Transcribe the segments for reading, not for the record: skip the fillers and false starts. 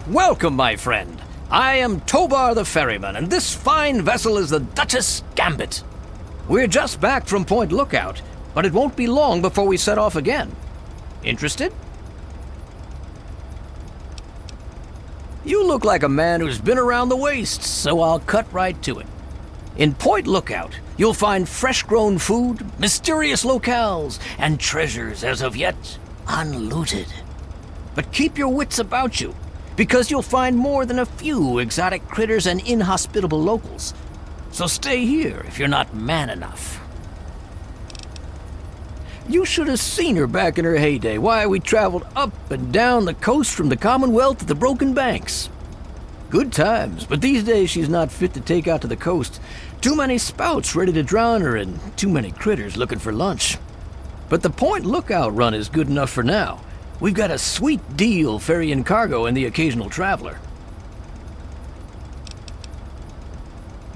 Welcome, my friend. I am Tobar the ferryman, and this fine vessel is the Duchess Gambit. We're just back from Point Lookout, but it won't be long before we set off again. Interested? You look like a man who's been around the waste, so I'll cut right to it. In Point Lookout, you'll find fresh-grown food, mysterious locales, and treasures as of yet unlooted. But keep your wits about you, because you'll find more than a few exotic critters and inhospitable locals. So stay here if you're not man enough. You should have seen her back in her heyday. Why, we traveled up and down the coast from the Commonwealth to the Broken Banks. Good times, but these days she's not fit to take out to the coast. Too many spouts ready to drown her and too many critters looking for lunch. But the Point Lookout run is good enough for now. We've got a sweet deal ferrying cargo and the occasional traveler.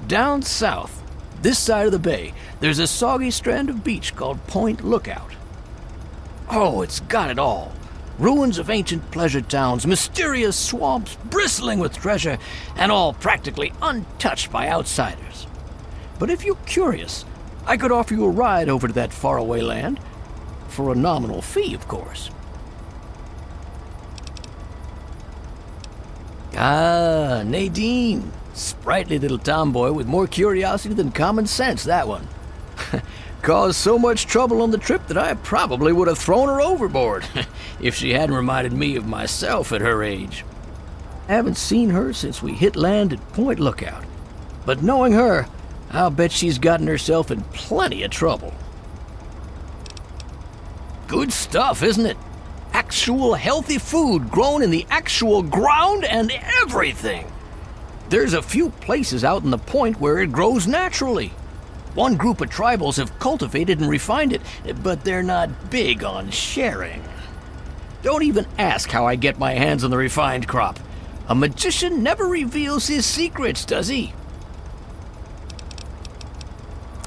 Down south, this side of the bay, there's a soggy strand of beach called Point Lookout. Oh, it's got it all. Ruins of ancient pleasure towns, mysterious swamps bristling with treasure, and all practically untouched by outsiders. But if you're curious, I could offer you a ride over to that faraway land. For a nominal fee, of course. Ah, Nadine. Sprightly little tomboy with more curiosity than common sense, that one. Caused so much trouble on the trip that I probably would have thrown her overboard if she hadn't reminded me of myself at her age. I haven't seen her since we hit land at Point Lookout, but knowing her, I'll bet she's gotten herself in plenty of trouble. Good stuff, isn't it? Actual healthy food grown in the actual ground and everything. There's a few places out in the point where it grows naturally. One group of tribals have cultivated and refined it, but they're not big on sharing. Don't even ask how I get my hands on the refined crop. A magician never reveals his secrets, does he?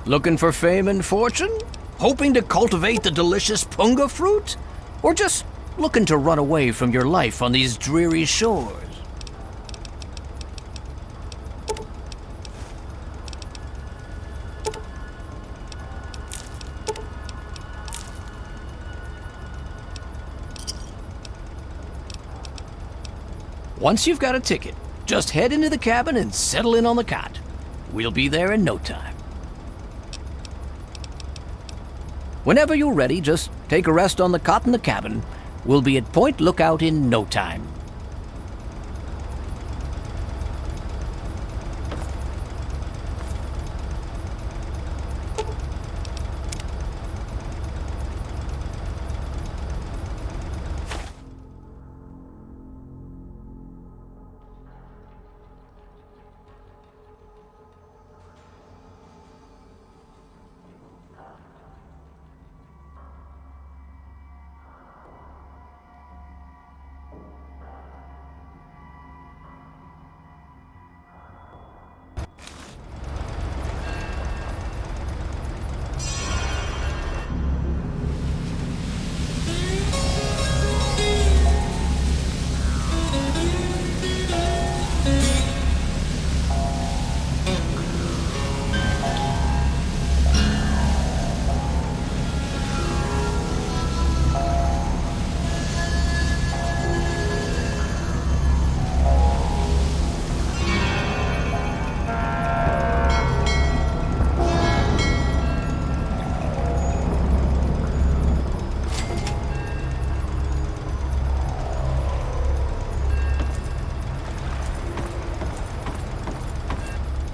Looking for fame and fortune? Hoping to cultivate the delicious punga fruit? Or just looking to run away from your life on these dreary shores? Once you've got a ticket, just head into the cabin and settle in on the cot. We'll be there in no time. Whenever you're ready, just take a rest on the cot in the cabin. We'll be at Point Lookout in no time.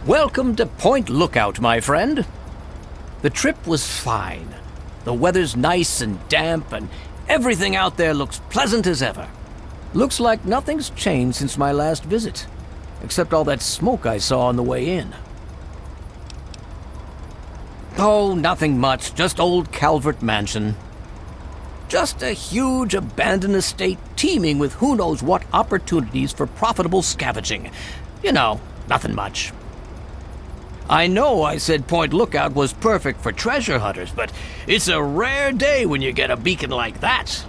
Welcome to Point Lookout, my friend. The trip was fine. The weather's nice and damp, and everything out there looks pleasant as ever. Looks like nothing's changed since my last visit, except all that smoke I saw on the way in. Oh, nothing much, just old Calvert Mansion. Just a huge abandoned estate teeming with who knows what opportunities for profitable scavenging. You know, nothing much. I know I said Point Lookout was perfect for treasure hunters, but it's a rare day when you get a beacon like that.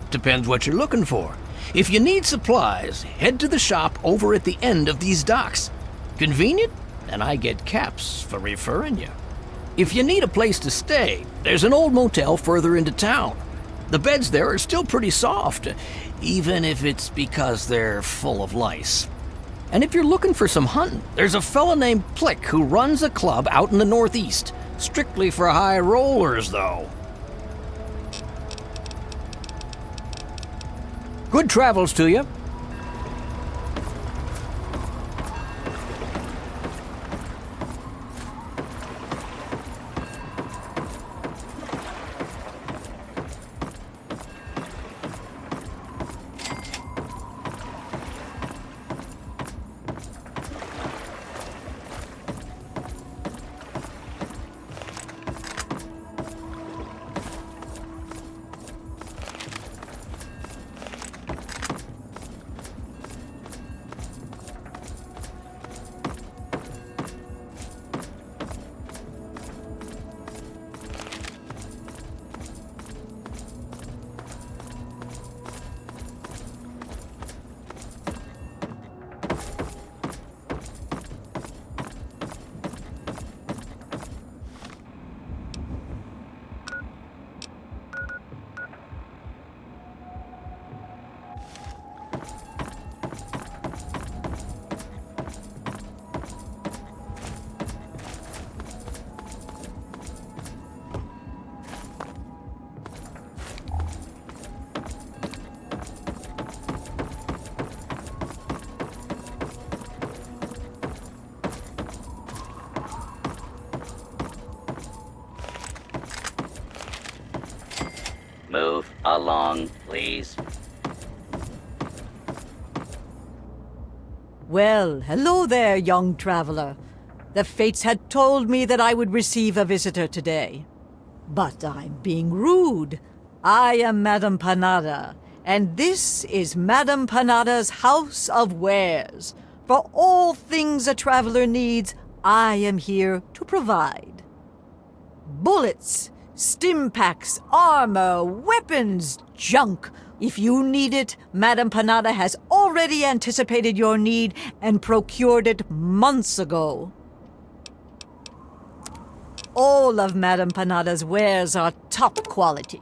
Depends what you're looking for. If you need supplies, head to the shop over at the end of these docks. Convenient, and I get caps for referring you. If you need a place to stay, there's an old motel further into town. The beds there are still pretty soft, even if it's because they're full of lice. And if you're looking for some hunting, there's a fella named Plick who runs a club out in the Northeast. Strictly for high rollers, though. Good travels to you. Move along, please. Well, hello there, young traveler. The fates had told me that I would receive a visitor today. But I'm being rude. I am Madame Panada, and this is Madame Panada's House of Wares. For all things a traveler needs, I am here to provide. Bullets, stim packs, armor, weapons, junk. If you need it, Madame Panada has already anticipated your need and procured it months ago. All of Madame Panada's wares are top quality.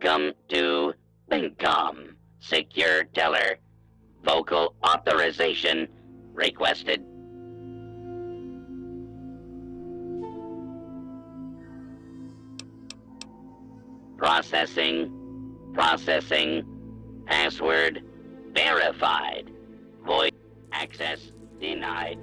Welcome to Bingham. Secure teller. Vocal authorization requested. Processing. Processing. Password verified. Voice access denied.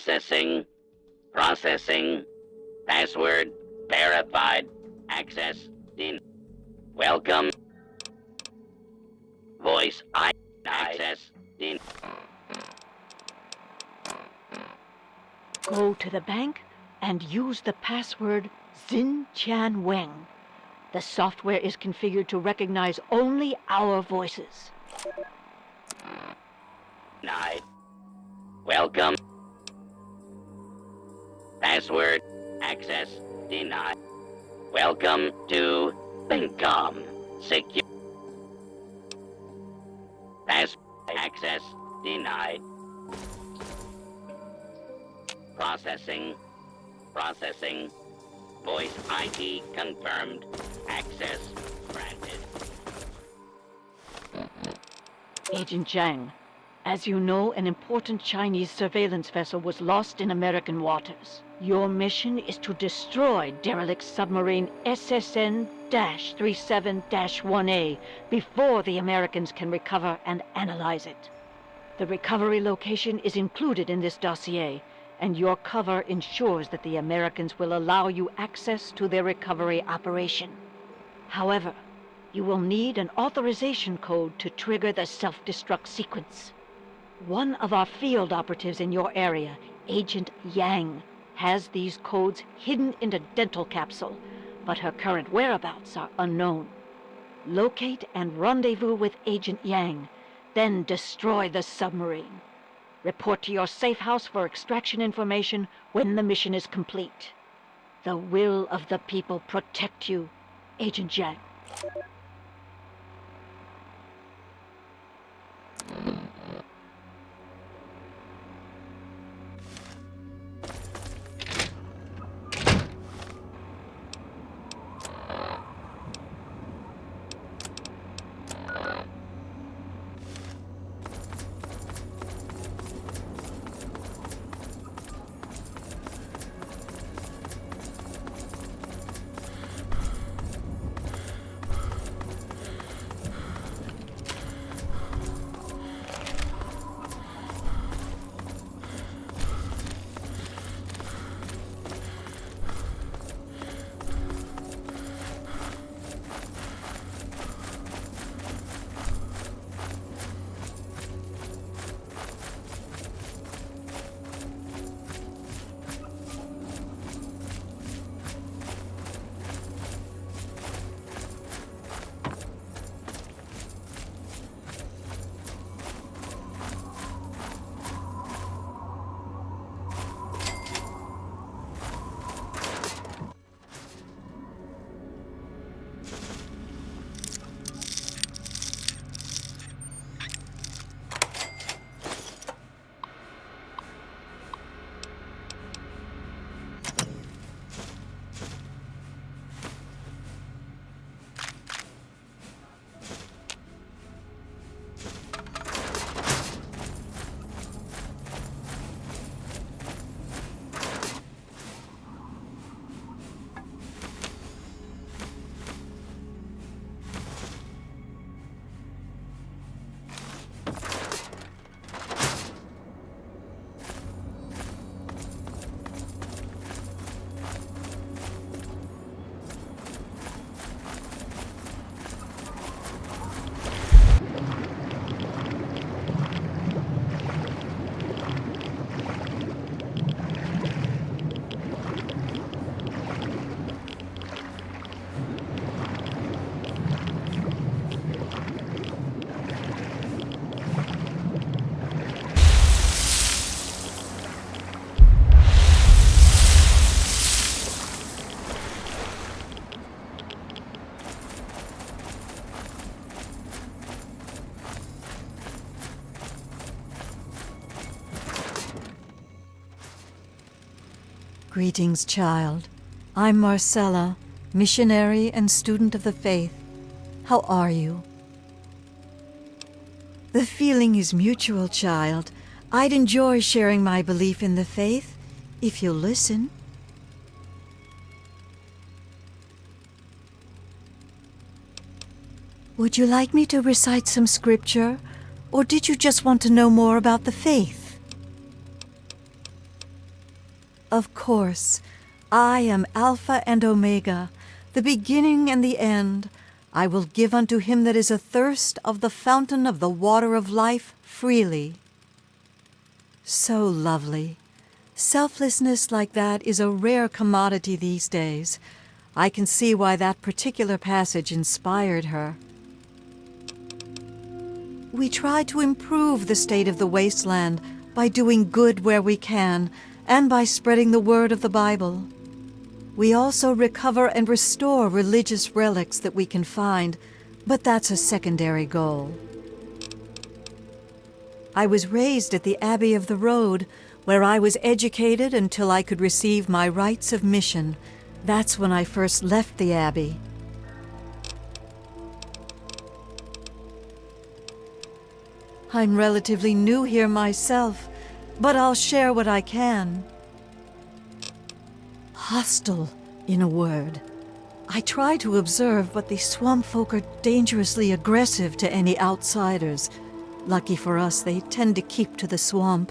Processing. Processing. Password verified. Access denied. Welcome. Voice I. Access denied. Go to the bank and use the password Xin Tian Weng. The software is configured to recognize only our voices. Denied. Welcome. Password access denied. Welcome to Bingcom. Secure. Pass access denied. Processing. Processing. Voice ID confirmed. Access granted. Agent Zhang, as you know, an important Chinese surveillance vessel was lost in American waters. Your mission is to destroy derelict submarine SSN-37-1A before the Americans can recover and analyze it. The recovery location is included in this dossier, and your cover ensures that the Americans will allow you access to their recovery operation. However, you will need an authorization code to trigger the self-destruct sequence. One of our field operatives in your area, Agent Yang, has these codes hidden in a dental capsule, but her current whereabouts are unknown. Locate and rendezvous with Agent Yang, then destroy the submarine. Report to your safe house for extraction information when the mission is complete. The will of the people protect you, Agent Yang. Greetings, child. I'm Marcella, missionary and student of the faith. How are you? The feeling is mutual, child. I'd enjoy sharing my belief in the faith if you'll listen. Would you like me to recite some scripture, or did you just want to know more about the faith? Of course. I am Alpha and Omega, the beginning and the end. I will give unto him that is athirst of the fountain of the water of life freely. So lovely. Selflessness like that is a rare commodity these days. I can see why that particular passage inspired her. We try to improve the state of the wasteland by doing good where we can and by spreading the word of the Bible. We also recover and restore religious relics that we can find, but that's a secondary goal. I was raised at the Abbey of the Road, where I was educated until I could receive my rites of mission. That's when I first left the Abbey. I'm relatively new here myself, but I'll share what I can. Hostile, in a word. I try to observe, but the swamp folk are dangerously aggressive to any outsiders. Lucky for us, they tend to keep to the swamp.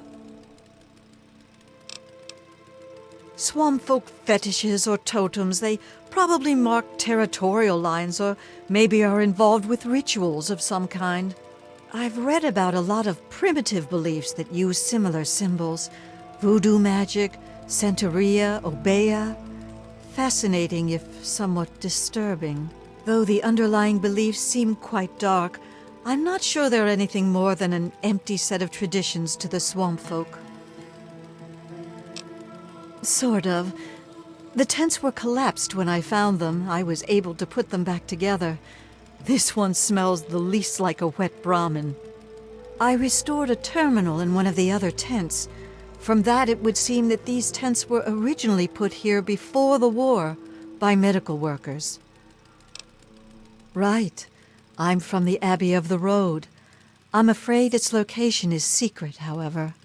Swamp folk fetishes or totems, they probably mark territorial lines or maybe are involved with rituals of some kind. I've read about a lot of primitive beliefs that use similar symbols. Voodoo magic, Santeria, Obeah. Fascinating, if somewhat disturbing. Though the underlying beliefs seem quite dark, I'm not sure they're anything more than an empty set of traditions to the swamp folk. Sort of. The tents were collapsed when I found them. I was able to put them back together. This one smells the least like a wet Brahmin. I restored a terminal in one of the other tents. From that, it would seem that these tents were originally put here before the war by medical workers. Right. I'm from the Abbey of the Road. I'm afraid its location is secret, however.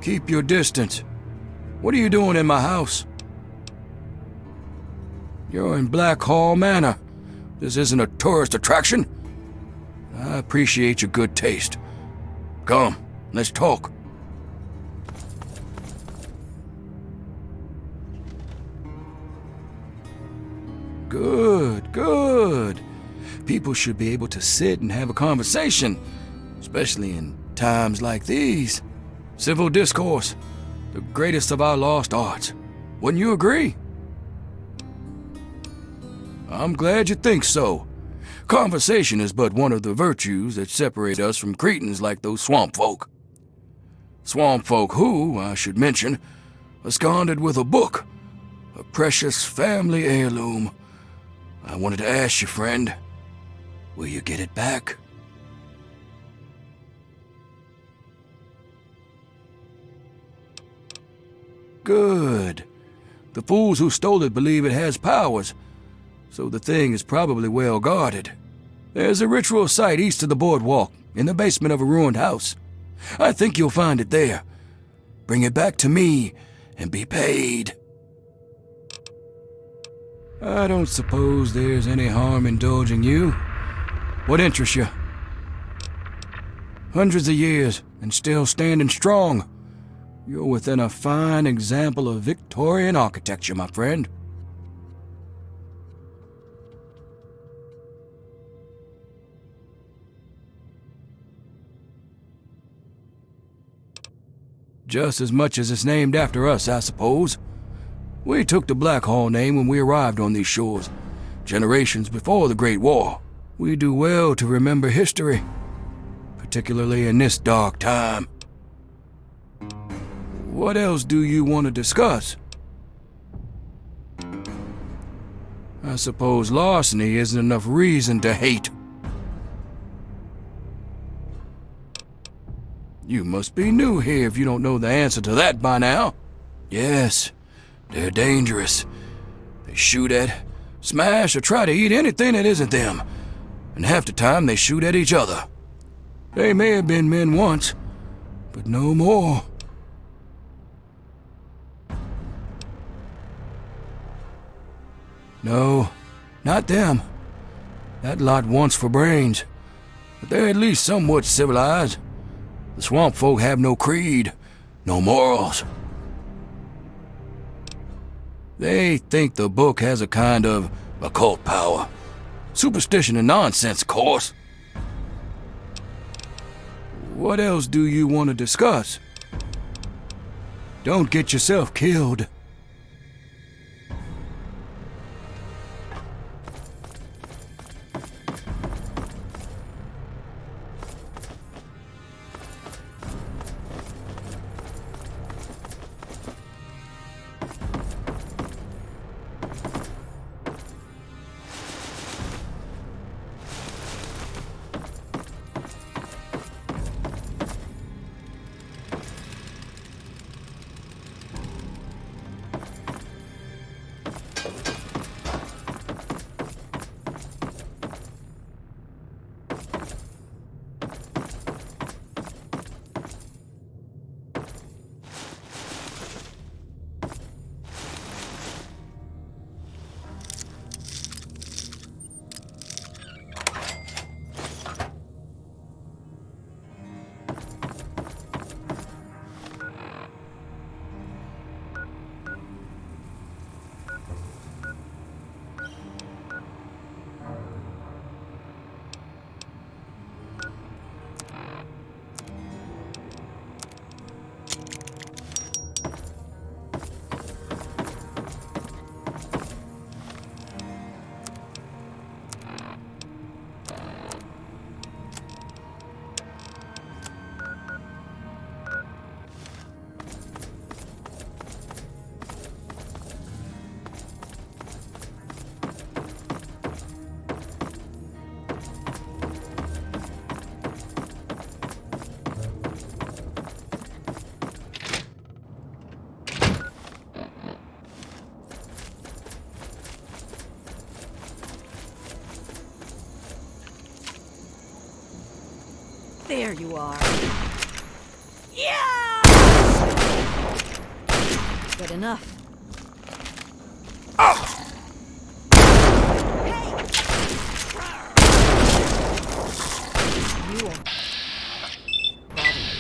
Keep your distance. What are you doing in my house? You're in Black Hall Manor. This isn't a tourist attraction. I appreciate your good taste. Come, let's talk. Good, good. People should be able to sit and have a conversation, especially in times like these. Civil discourse, the greatest of our lost arts. Wouldn't you agree? I'm glad you think so. Conversation is but one of the virtues that separate us from cretins like those swamp folk. Swamp folk who, I should mention, absconded with a book, a precious family heirloom. I wanted to ask you, friend, will you get it back? Good. The fools who stole it believe it has powers, so the thing is probably well guarded. There's a ritual site east of the boardwalk, in the basement of a ruined house. I think you'll find it there. Bring it back to me and be paid. I don't suppose there's any harm indulging you. What interests you? Hundreds of years and still standing strong. You're within a fine example of Victorian architecture, my friend. Just as much as it's named after us, I suppose. We took the Blackhall name when we arrived on these shores, generations before the Great War. We do well to remember history, particularly in this dark time. What else do you want to discuss? I suppose larceny isn't enough reason to hate. You must be new here if you don't know the answer to that by now. Yes, they're dangerous. They shoot at, smash, or try to eat anything that isn't them. And half the time they shoot at each other. They may have been men once, but no more. No, not them. That lot wants for brains, but they're at least somewhat civilized. The swamp folk have no creed, no morals. They think the book has a kind of occult power. Superstition and nonsense, of course. What else do you want to discuss? Don't get yourself killed. There you are. Yeah! Good enough. You won't bother me.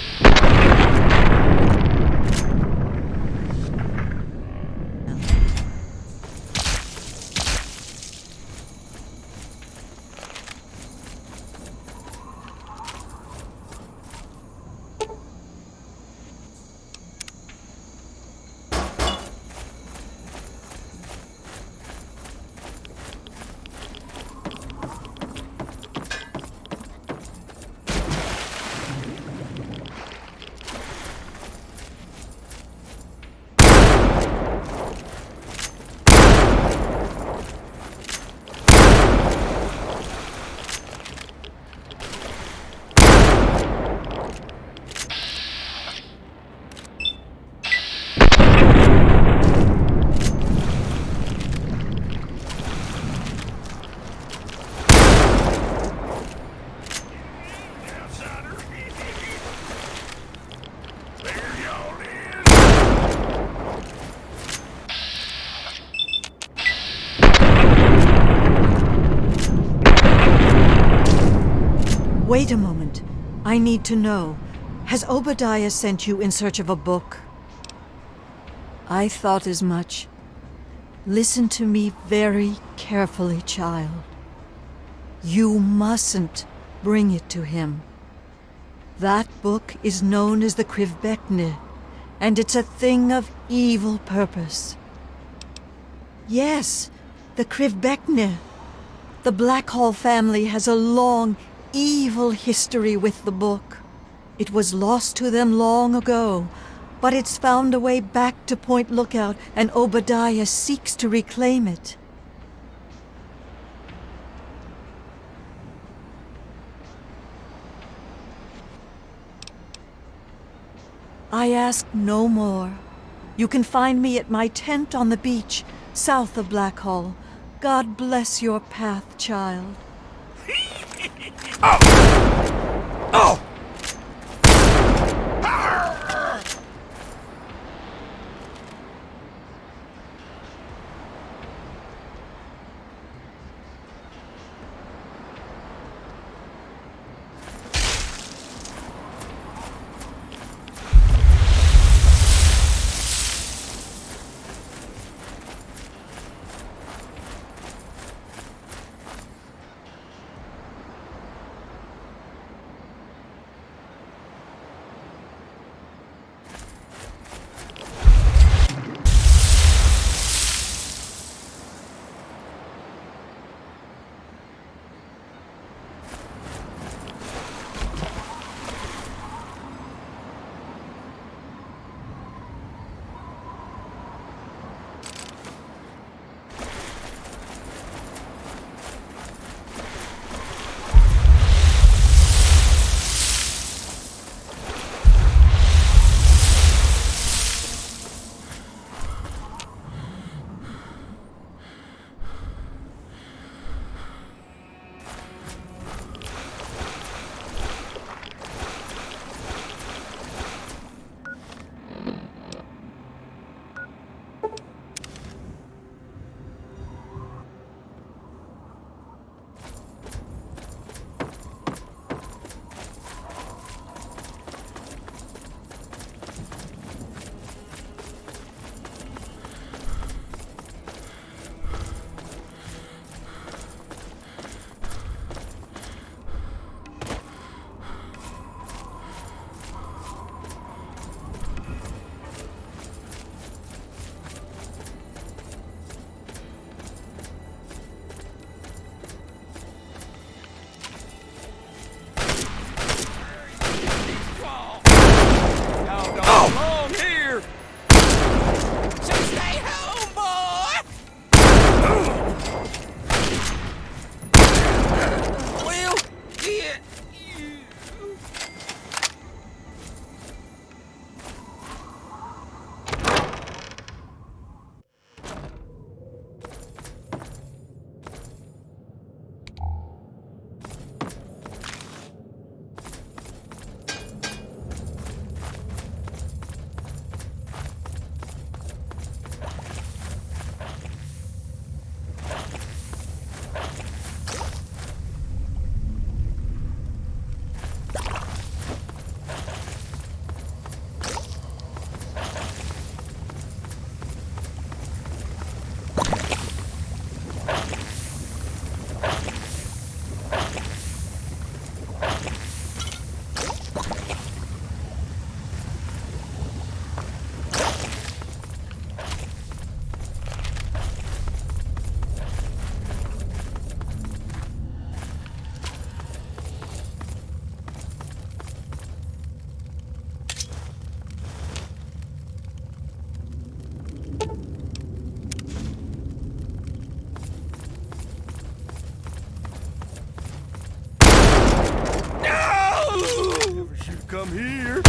Wait a moment. I need to know. Has Obadiah sent you in search of a book? I thought as much. Listen to me very carefully, child. You mustn't bring it to him. That book is known as the Krivbekne, and it's a thing of evil purpose. Yes, the Krivbekne. The Blackhall family has a long, evil history with the book. It was lost to them long ago, but it's found a way back to Point Lookout, and Obadiah seeks to reclaim it. I ask no more. You can find me at my tent on the beach, south of Blackhall. God bless your path, child. Oh! Come here.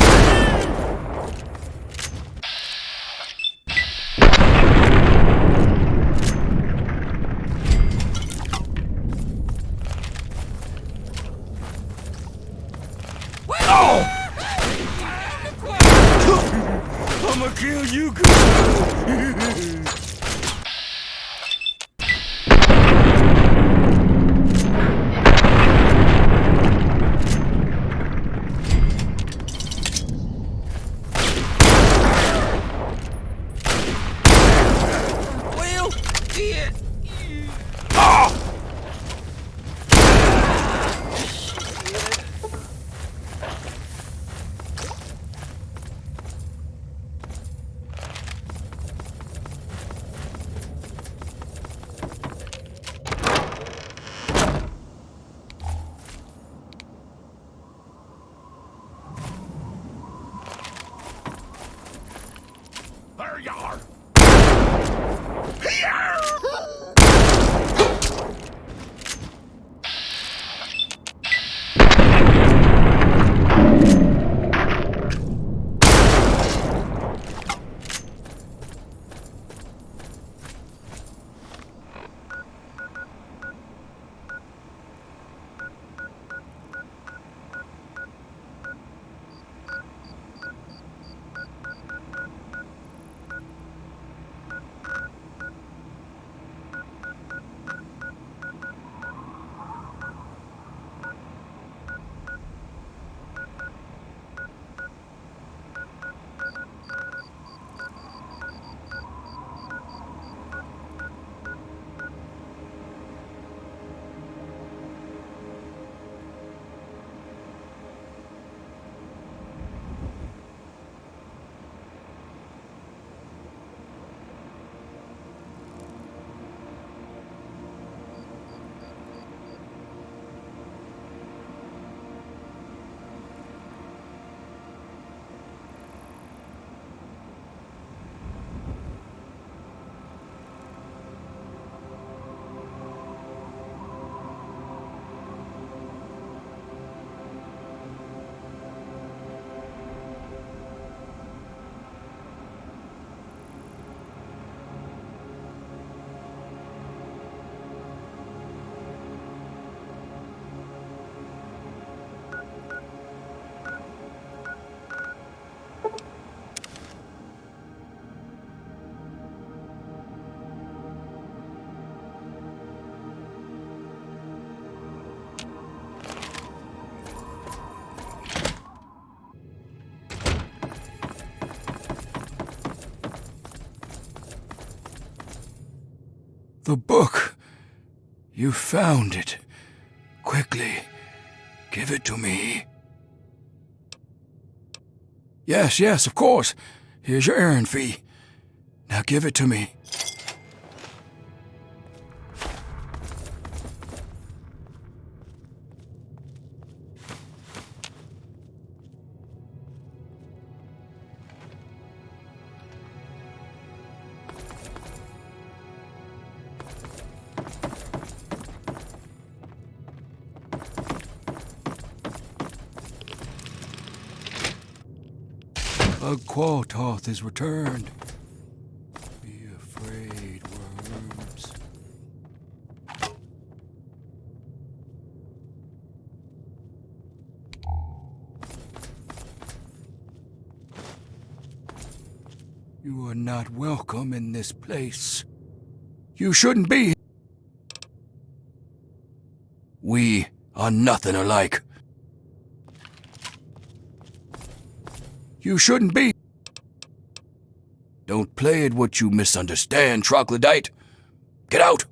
I'ma kill you good. The book. You found it. Quickly, give it to me. Yes, of course. Here's your errand fee. Now give it to me. A Qualtoth is returned. Be afraid, worms. You are not welcome in this place. You shouldn't be here. We are nothing alike. You shouldn't be. Don't play at what you misunderstand, troglodyte. Get out!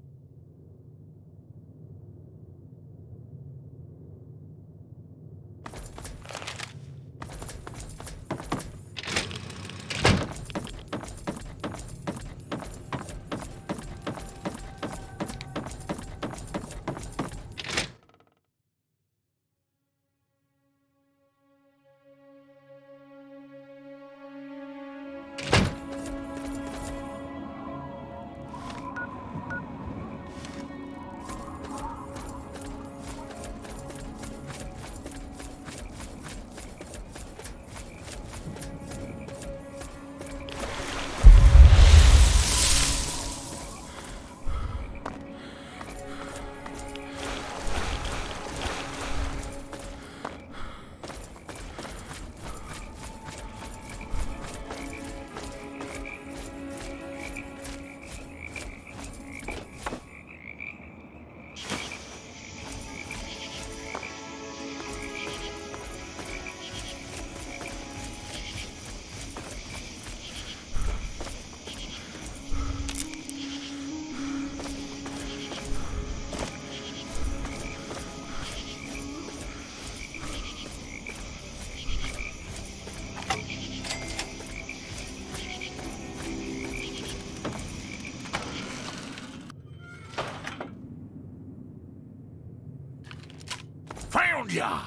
Found ya!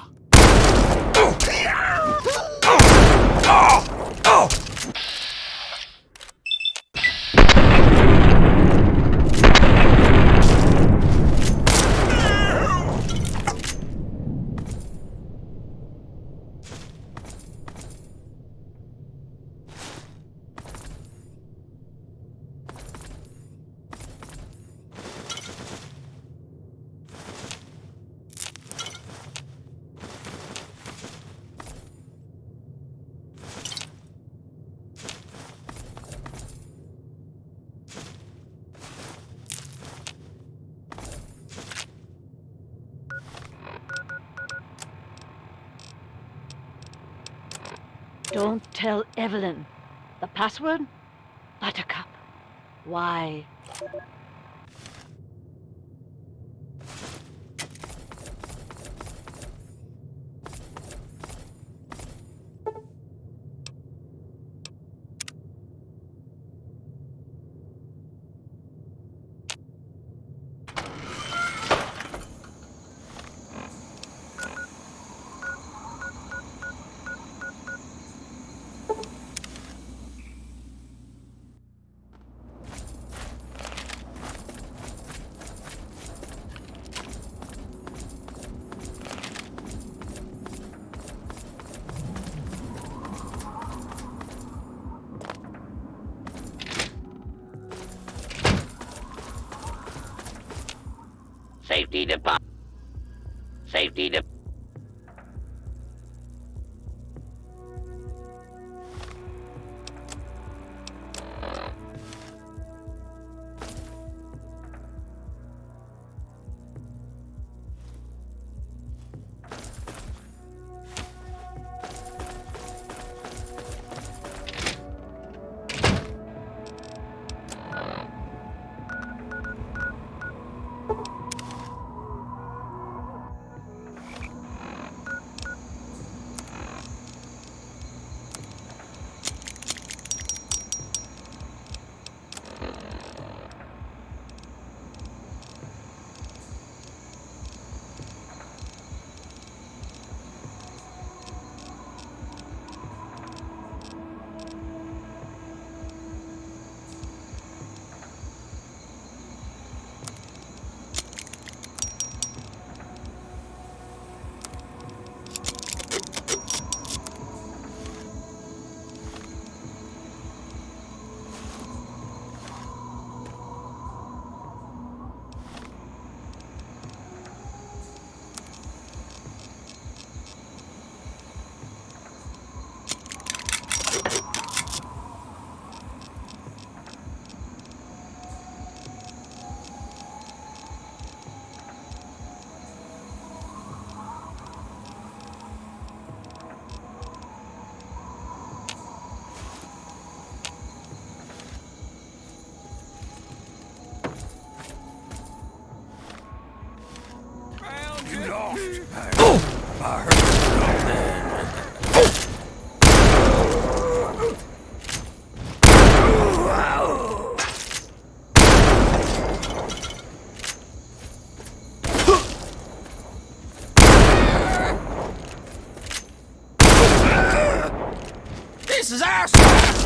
Don't tell Evelyn. The password? Buttercup. Why? Safety deposit. Safety deposit. This is our side!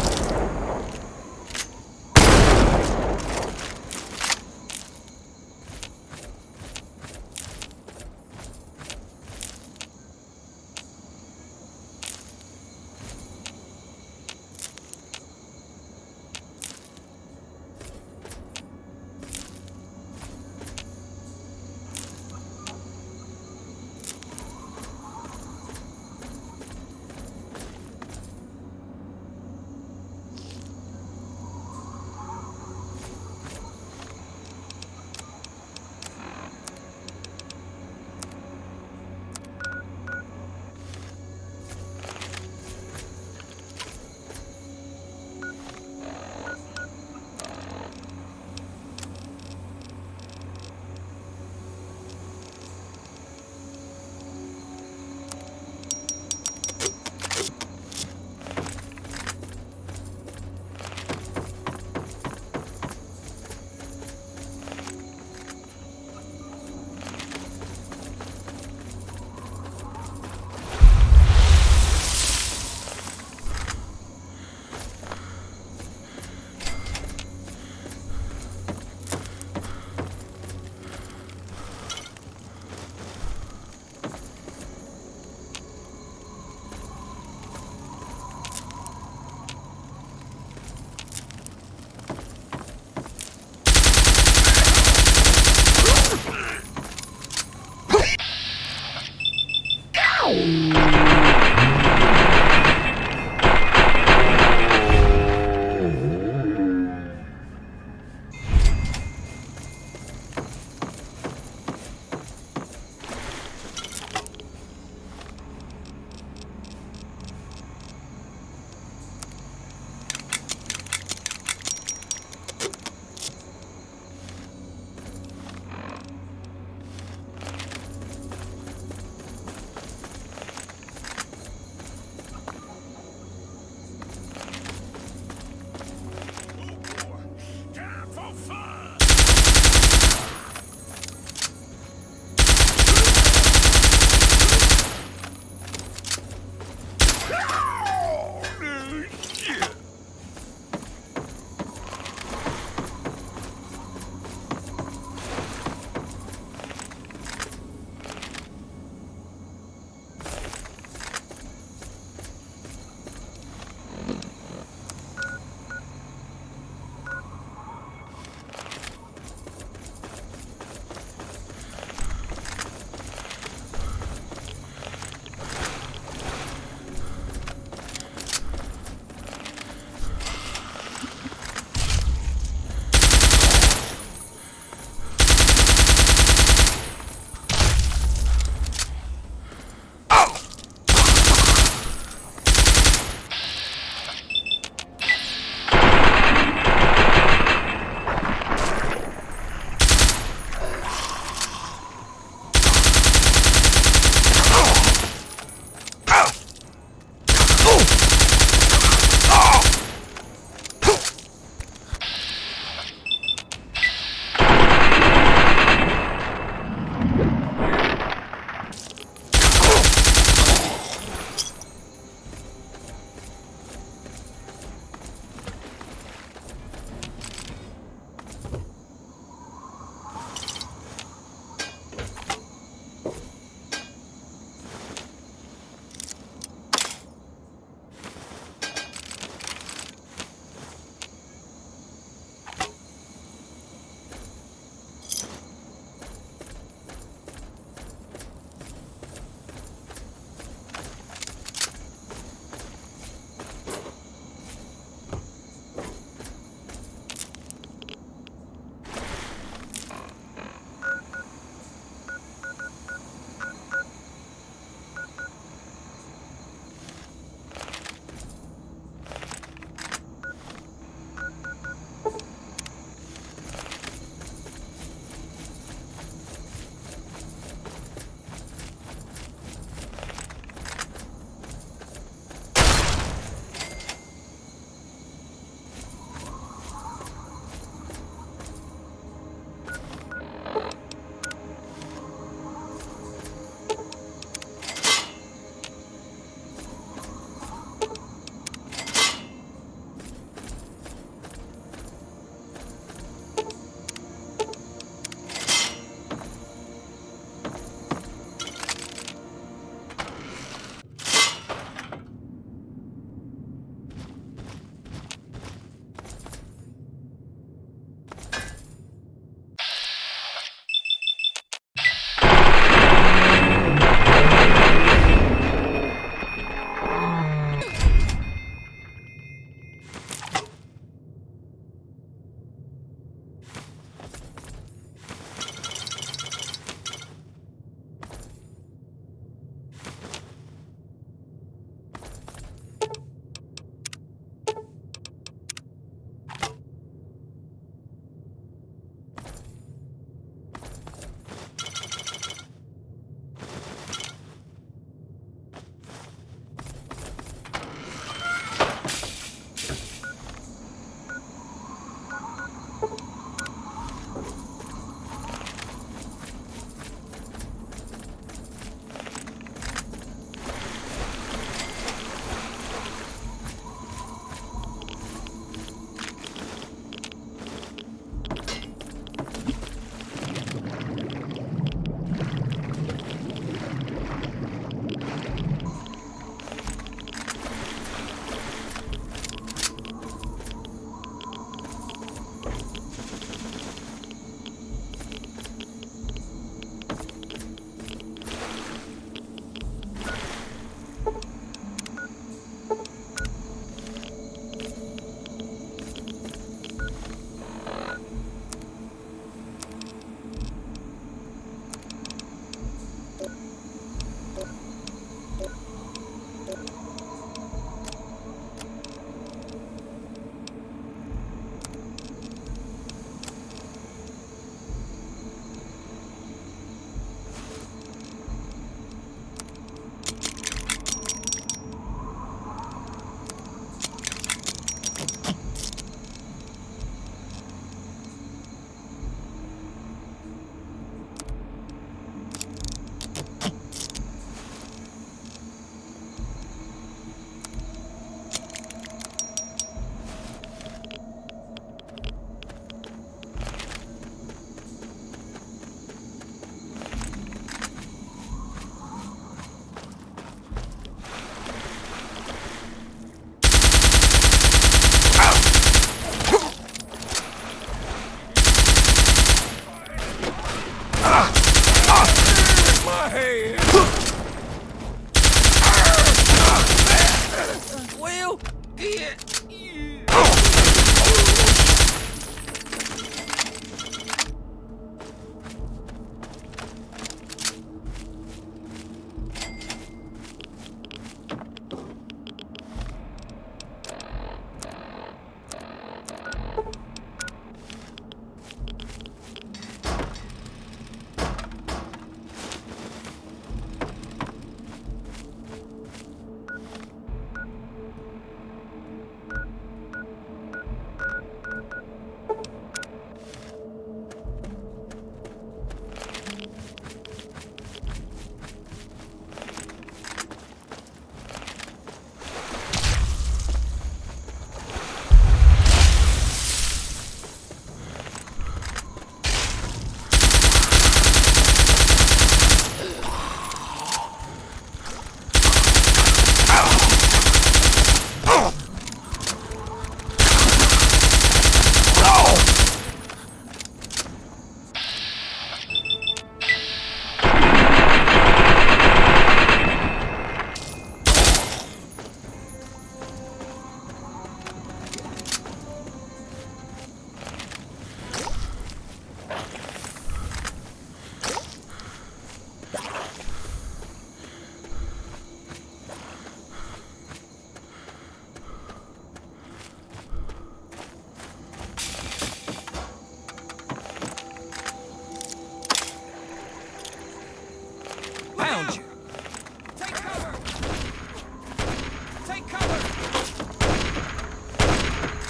Take cover!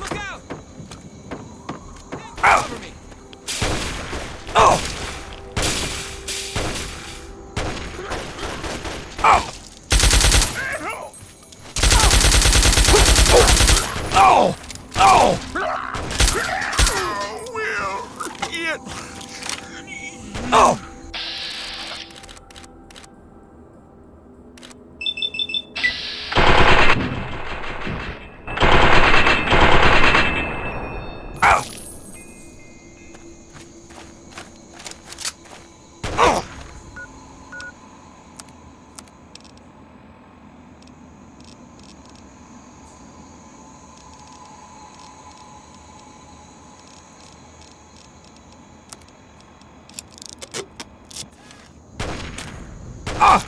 Look out! Cover me! Oh! Oh! Oh! Oh! Oh! Ow! Oh! Ah!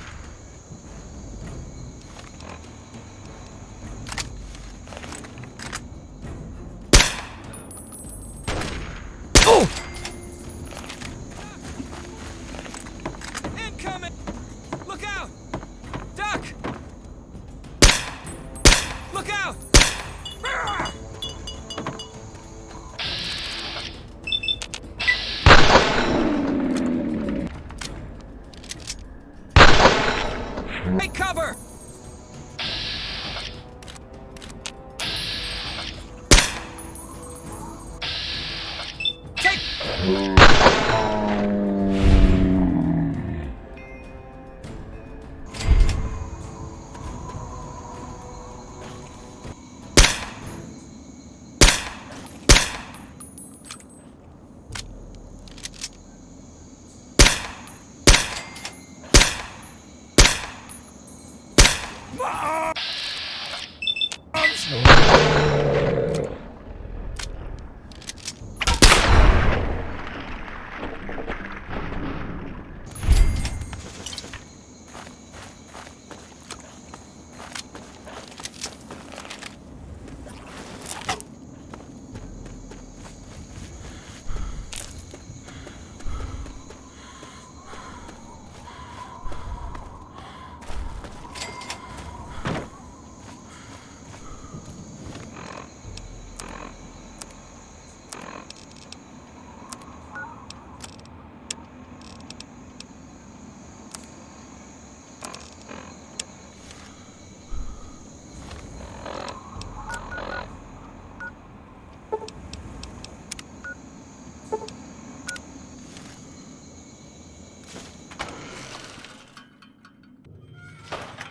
Oh! Incoming! Look out! Duck! Look out! Take cover! Take...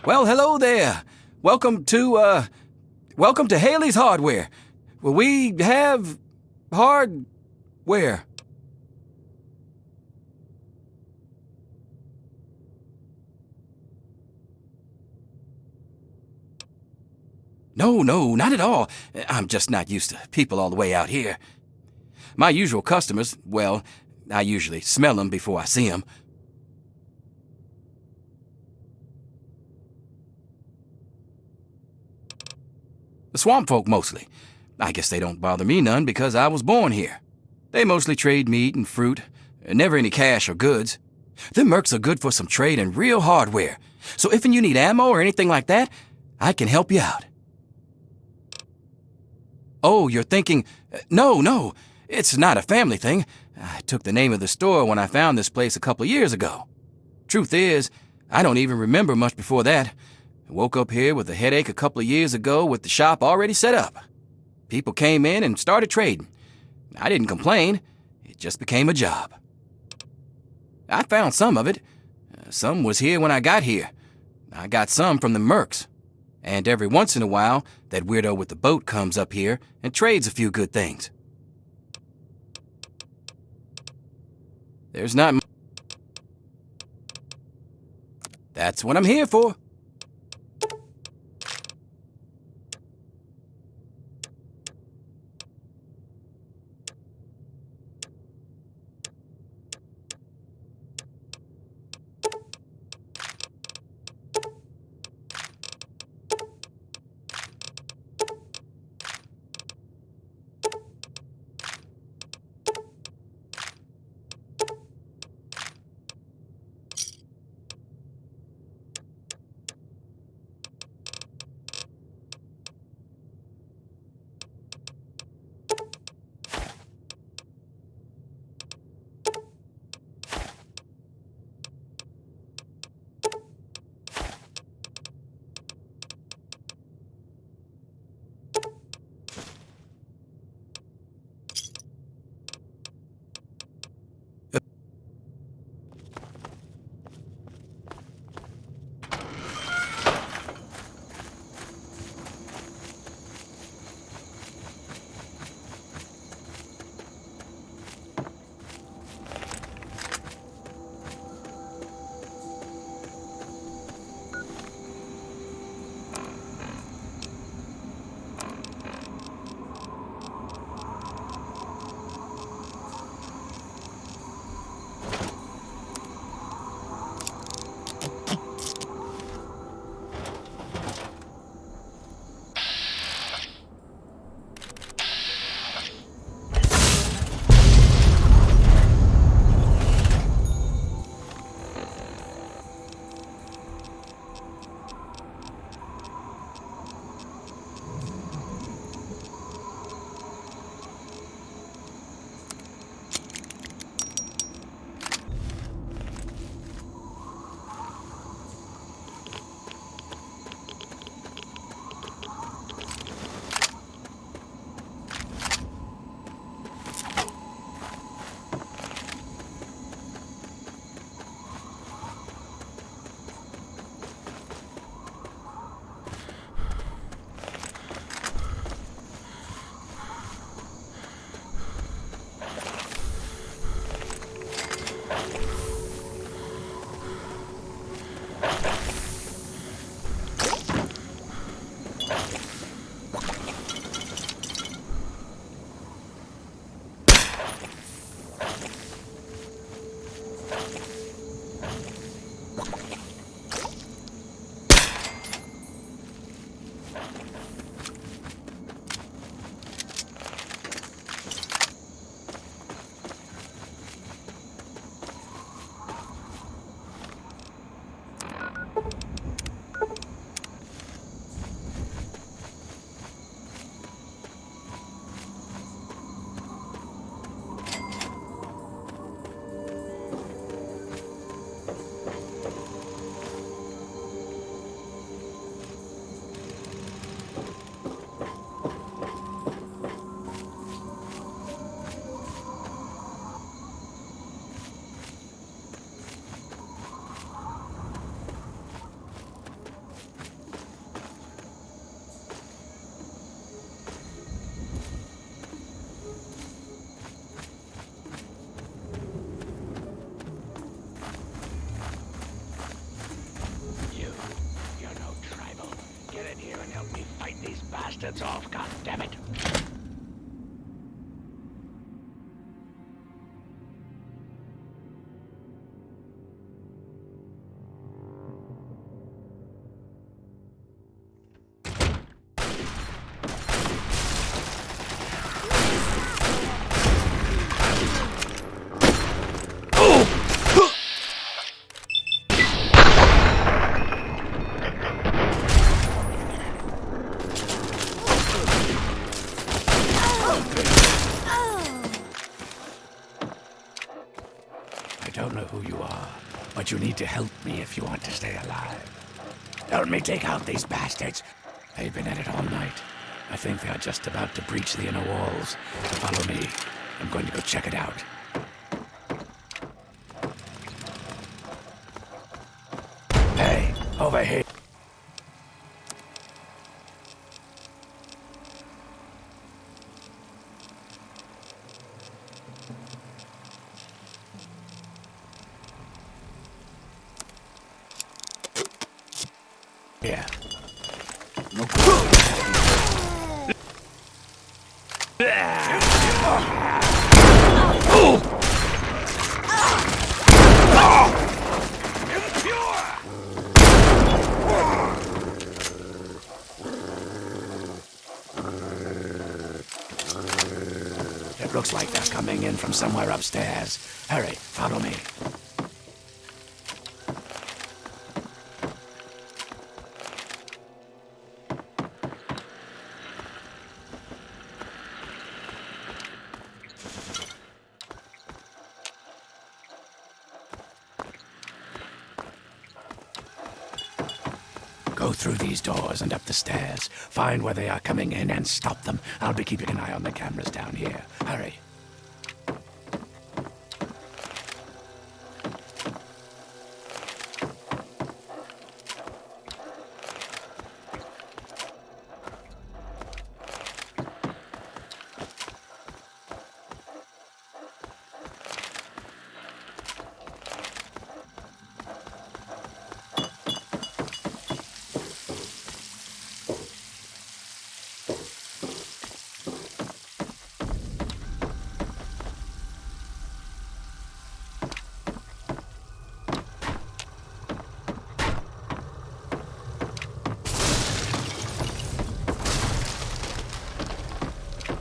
Well, hello there. Welcome to Haley's Hardware. Well, we have hardware. No, not at all. I'm just not used to people all the way out here. My usual customers, well, I usually smell them before I see them. The swamp folk mostly. I guess they don't bother me none because I was born here. They mostly trade meat and fruit, never any cash or goods. Them mercs are good for some trade and real hardware. So if you need ammo or anything like that, I can help you out. Oh, you're thinking, no, it's not a family thing. I took the name of the store when I found this place a couple years ago. Truth is, I don't even remember much before that. I woke up here with a headache a couple of years ago with the shop already set up. People came in and started trading. I didn't complain. It just became a job. I found some of it. Some was here when I got here. I got some from the mercs. And every once in a while, that weirdo with the boat comes up here and trades a few good things. There's not much. That's what I'm here for. You're no tribal. Get in here and help me fight these bastards off, goddammit. I don't know who you are, but you need to help me if you want to stay alive. Help me take out these bastards. They've been at it all night. I think they are just about to breach the inner walls. Follow me. I'm going to go check it out. Hey, over here. Yeah. It looks like they're coming in from somewhere upstairs. Hurry, follow me. Go through these doors and up the stairs. Find where they are coming in and stop them. I'll be keeping an eye on the cameras down here. Hurry.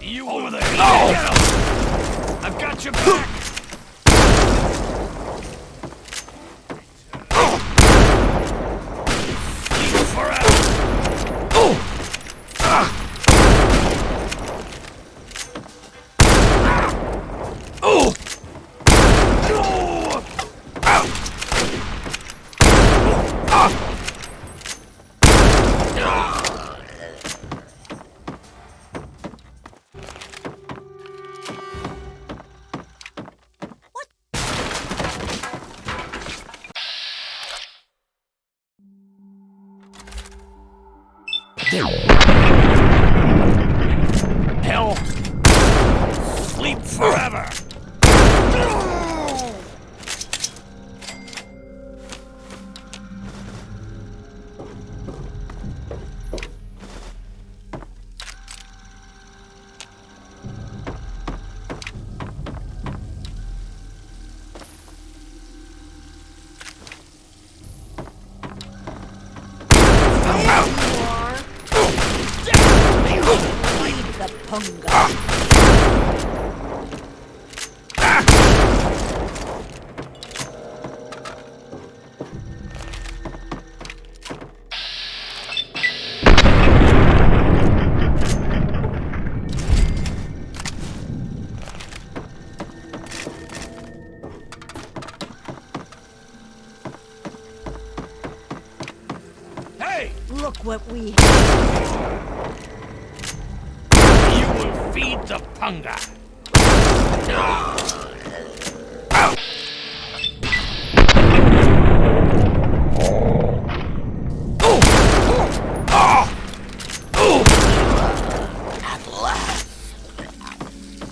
You over there! No! Get him! I've got your back! You forever! Hell! Sleep forever! Hey! Look what we You will feed the punga.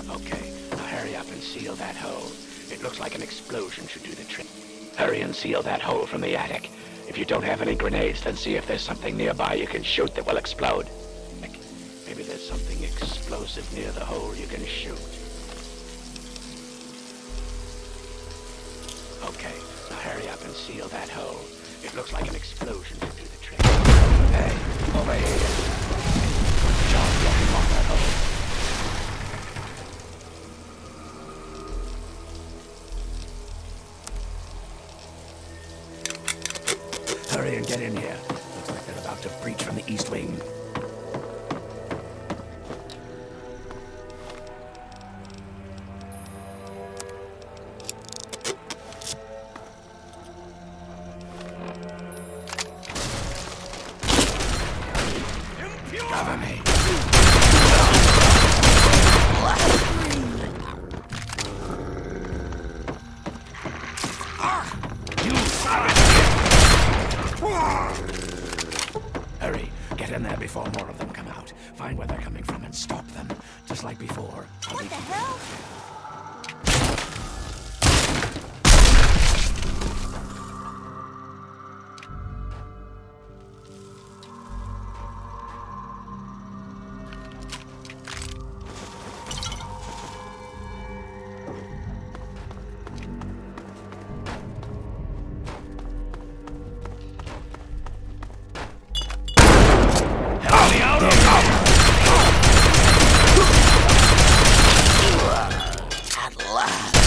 Okay, now hurry up and seal that hole. It looks like an explosion should do the trick. Hurry and seal that hole from the attic. If you don't have any grenades, then see if there's something nearby you can shoot that will explode. Maybe there's something explosive near the hole you can shoot. Okay, now hurry up and seal that hole. It looks like an explosion should do the trick. Hey, over here. Good job blocking off that hole. Hurry and get in here. Looks like they're about to breach from the east wing. Cover me. Hurry, get in there before more of them come out. Find where they're coming from and stop them. Just like before. What the hell? Help me out! At last!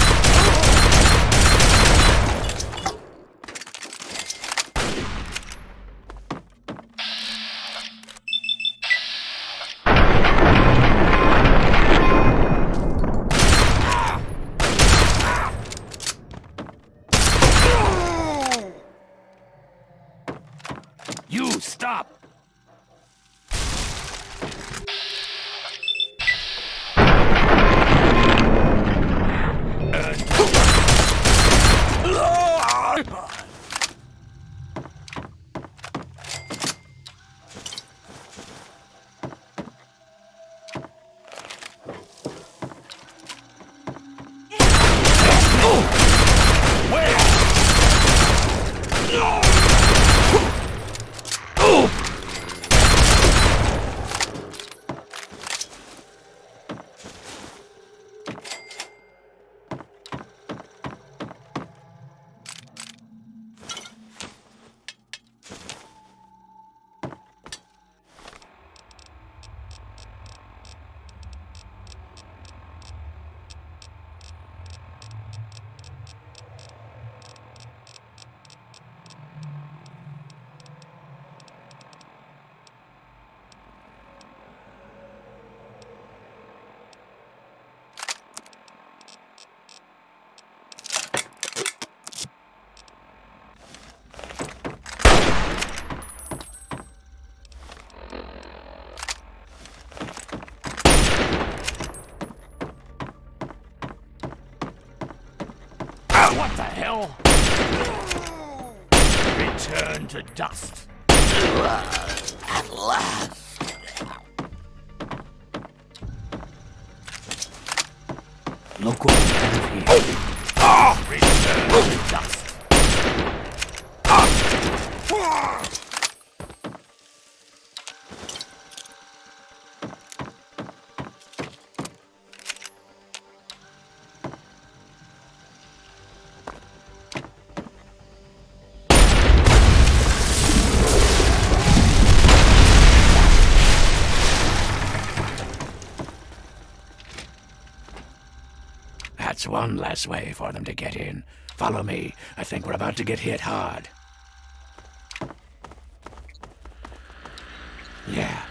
You stop! What the hell? Return to dust. At last. Look what we have here. Return to dust. That's one less way for them to get in. Follow me. I think we're about to get hit hard. Yeah.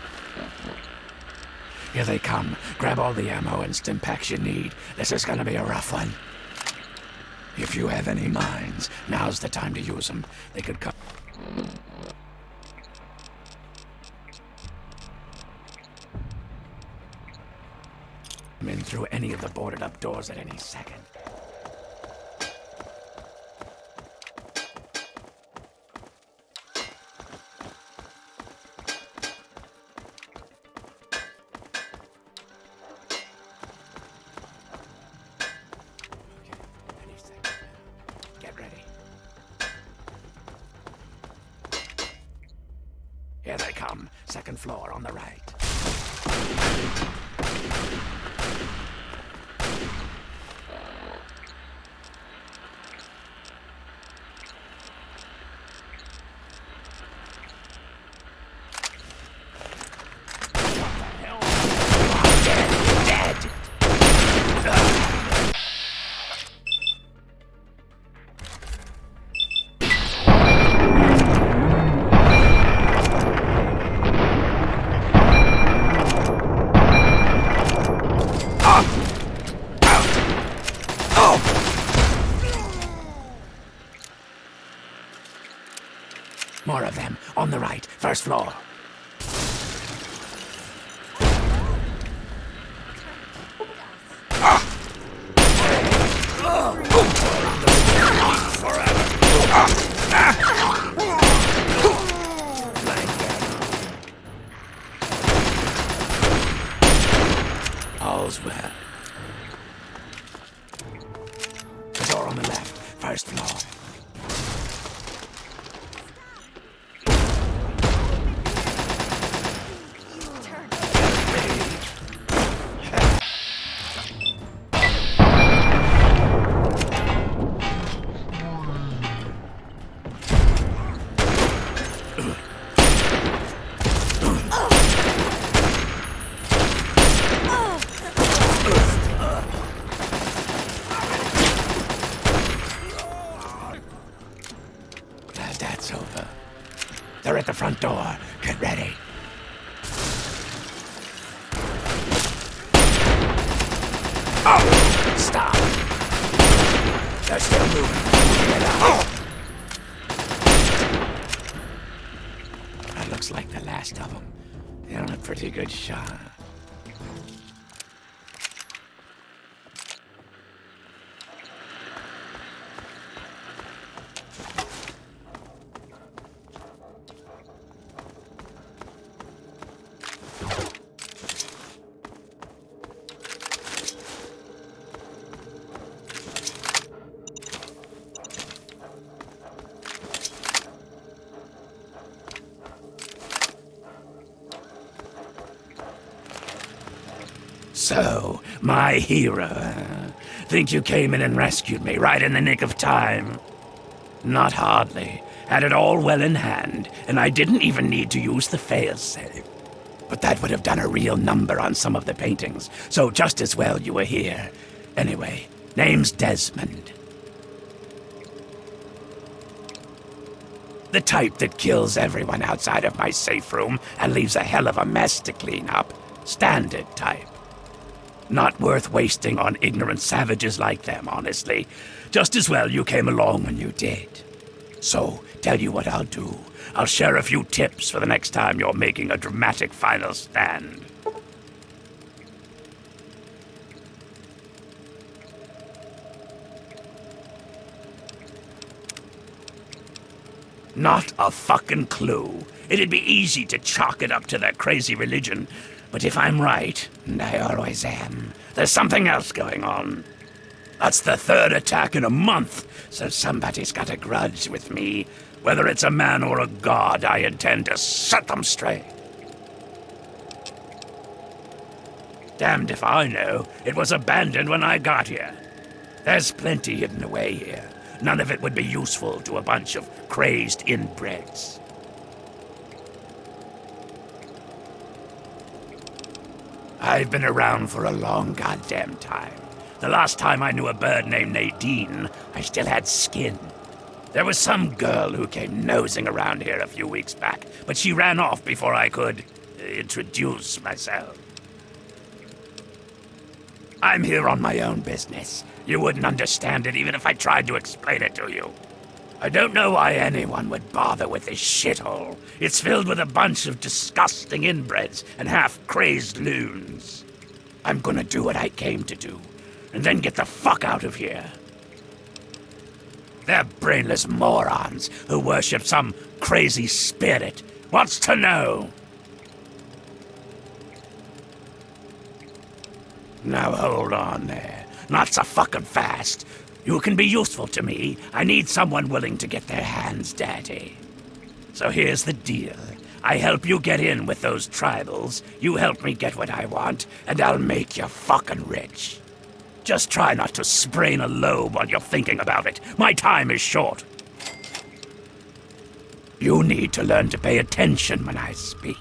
Here they come. Grab all the ammo and stim packs you need. This is gonna be a rough one. If you have any mines, now's the time to use them. They could come in through any of the boarded up doors at any second. Here they come. Second floor on the right. More of them. On the right. First floor. All's well. The door on the left. First floor. That's over. They're at the front door. Get ready. Oh! Stop! They're still moving. Get out. That looks like the last of them. They're on a pretty good shot. So, my hero. Think you came in and rescued me right in the nick of time? Not hardly. Had it all well in hand, and I didn't even need to use the failsafe. But that would have done a real number on some of the paintings, so just as well you were here. Anyway, name's Desmond. The type that kills everyone outside of my safe room and leaves a hell of a mess to clean up. Standard type. Not worth wasting on ignorant savages like them, honestly. Just as well you came along when you did. So, tell you what I'll do. I'll share a few tips for the next time you're making a dramatic final stand. Not a fucking clue. It'd be easy to chalk it up to that crazy religion. But if I'm right, and I always am, there's something else going on. That's the third attack in a month, so somebody's got a grudge with me. Whether it's a man or a god, I intend to set them straight. Damned if I know. It was abandoned when I got here. There's plenty hidden away here. None of it would be useful to a bunch of crazed inbreds. I've been around for a long goddamn time. The last time I knew a bird named Nadine, I still had skin. There was some girl who came nosing around here a few weeks back, but she ran off before I could introduce myself. I'm here on my own business. You wouldn't understand it even if I tried to explain it to you. I don't know why anyone would bother with this shithole. It's filled with a bunch of disgusting inbreds and half-crazed loons. I'm gonna do what I came to do, and then get the fuck out of here. They're brainless morons who worship some crazy spirit. What's to know? Now hold on there. Not so fucking fast. You can be useful to me. I need someone willing to get their hands dirty. So here's the deal. I help you get in with those tribals, you help me get what I want, and I'll make you fucking rich. Just try not to sprain a lobe while you're thinking about it. My time is short. You need to learn to pay attention when I speak.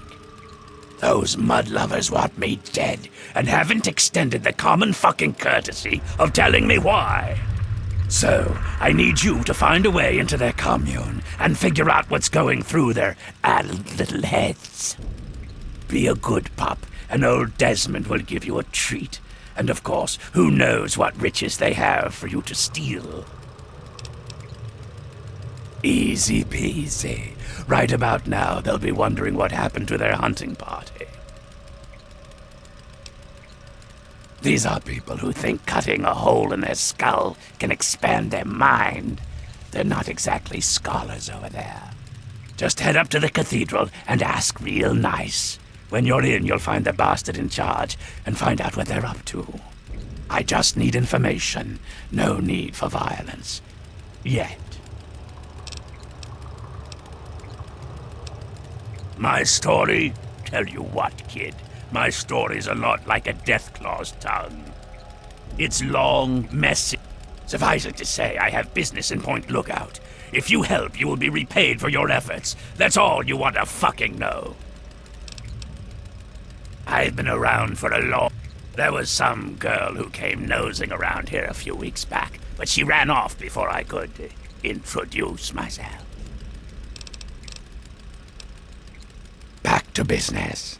Those mud lovers want me dead, and haven't extended the common fucking courtesy of telling me why. So, I need you to find a way into their commune, and figure out what's going through their addled little heads. Be a good pup, and old Desmond will give you a treat. And of course, who knows what riches they have for you to steal. Easy peasy. Right about now, they'll be wondering what happened to their hunting party. These are people who think cutting a hole in their skull can expand their mind. They're not exactly scholars over there. Just head up to the cathedral and ask real nice. When you're in, you'll find the bastard in charge and find out what they're up to. I just need information. No need for violence. Yet. My story? Tell you what, kid. My story's a lot like a deathclaw's tongue. It's long, messy. Suffice it to say, I have business in Point Lookout. If you help, you will be repaid for your efforts. That's all you want to fucking know. I've been around for a long... There was some girl who came nosing around here a few weeks back, but she ran off before I could introduce myself. Back to business.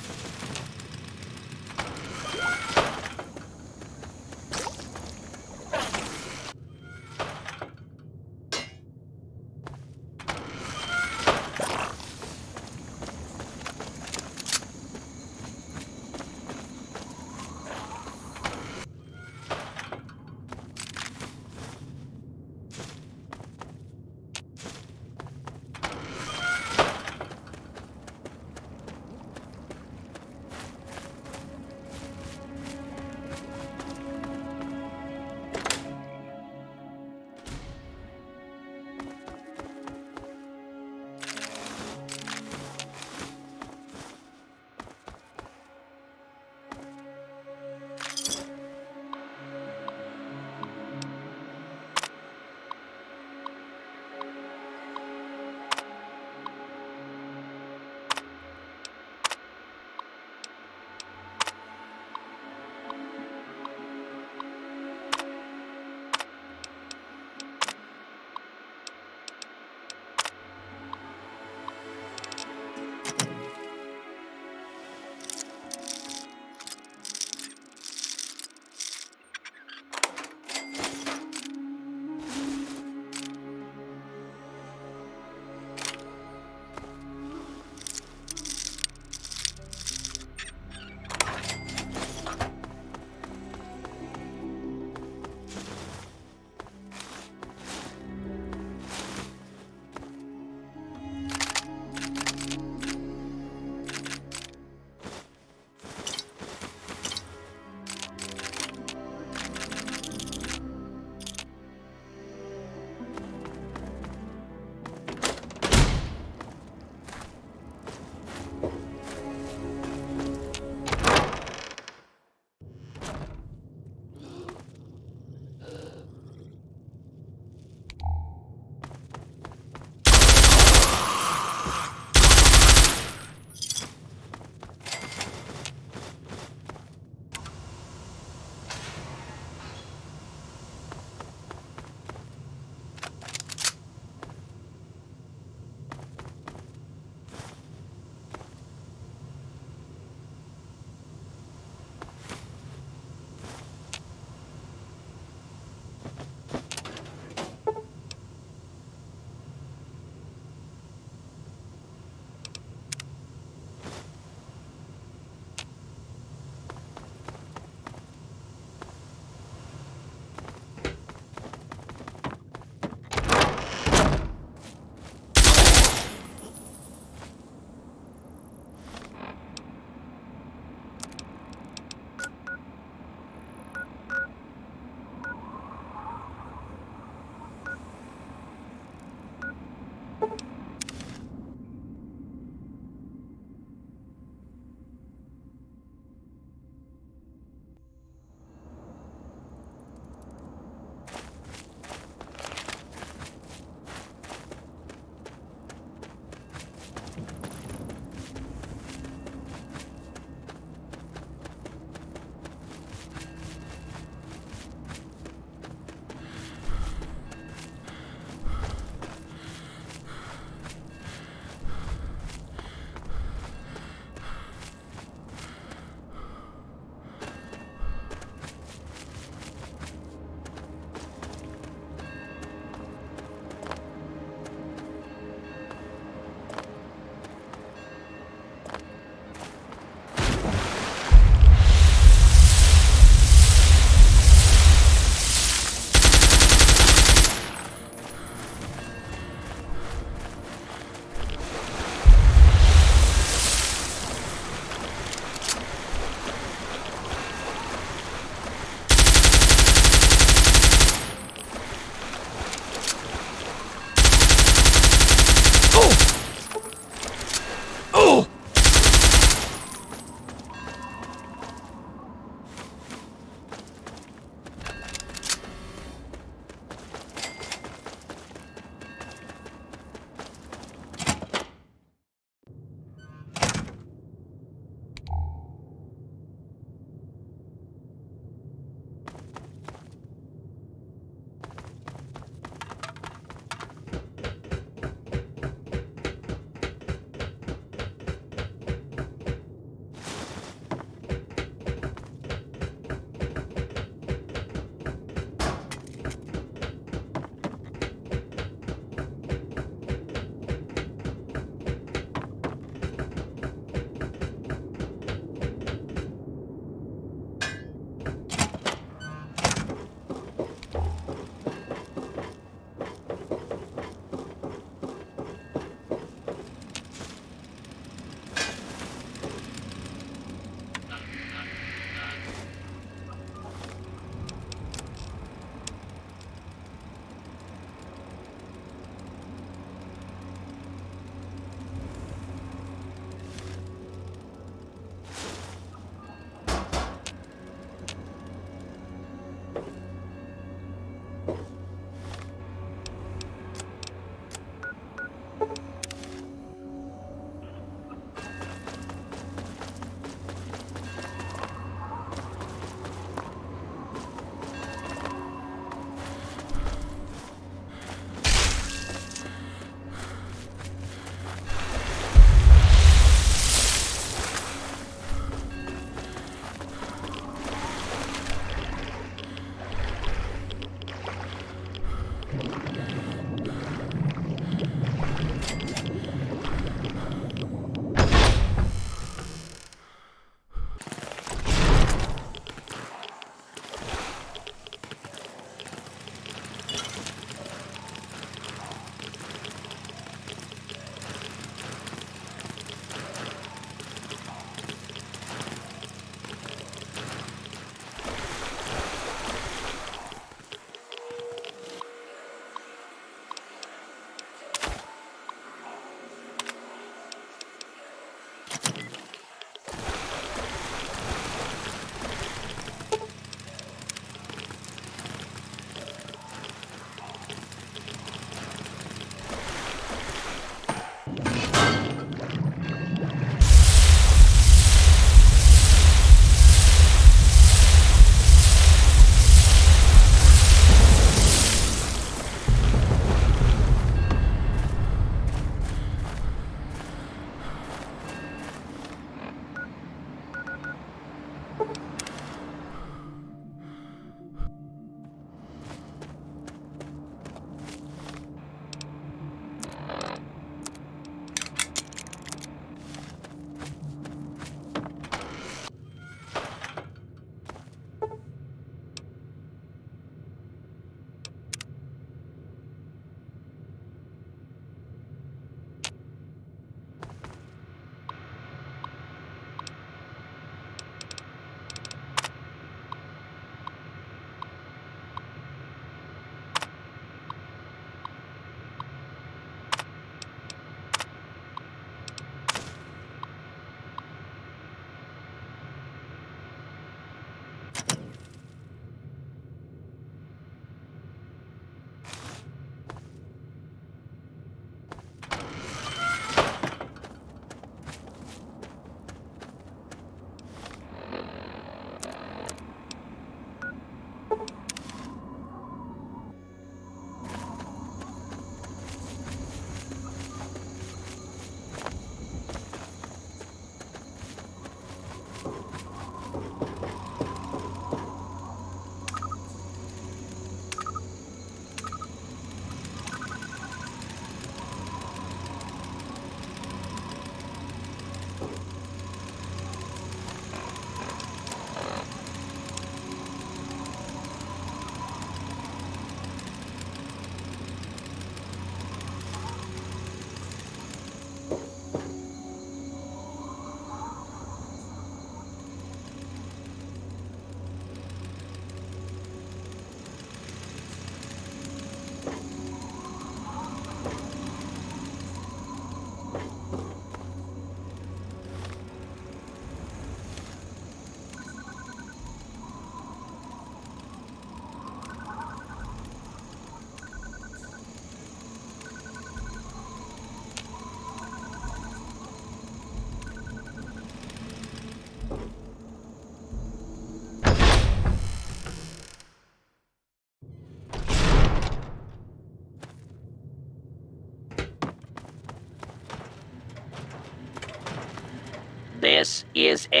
This is a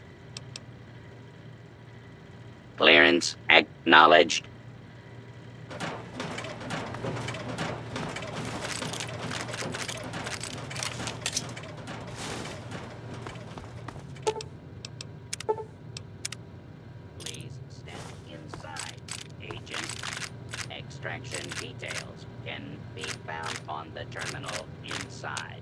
clearance acknowledged. Please step inside, Agent. Extraction details can be found on the terminal inside.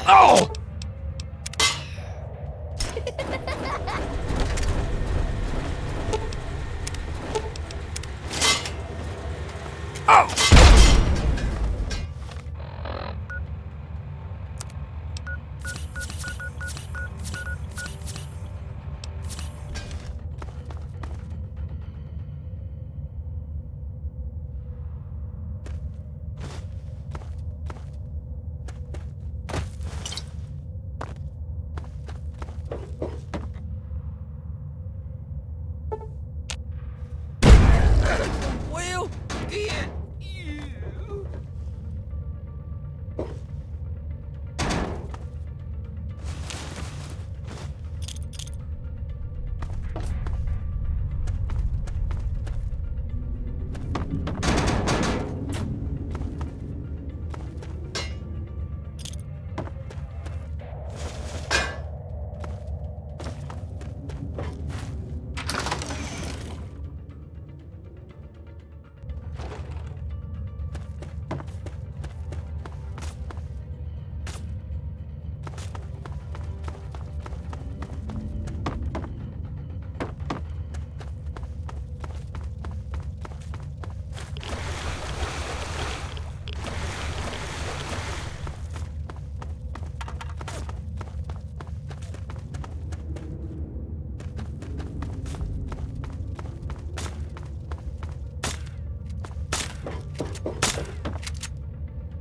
Oh! Oh! Well, yeah.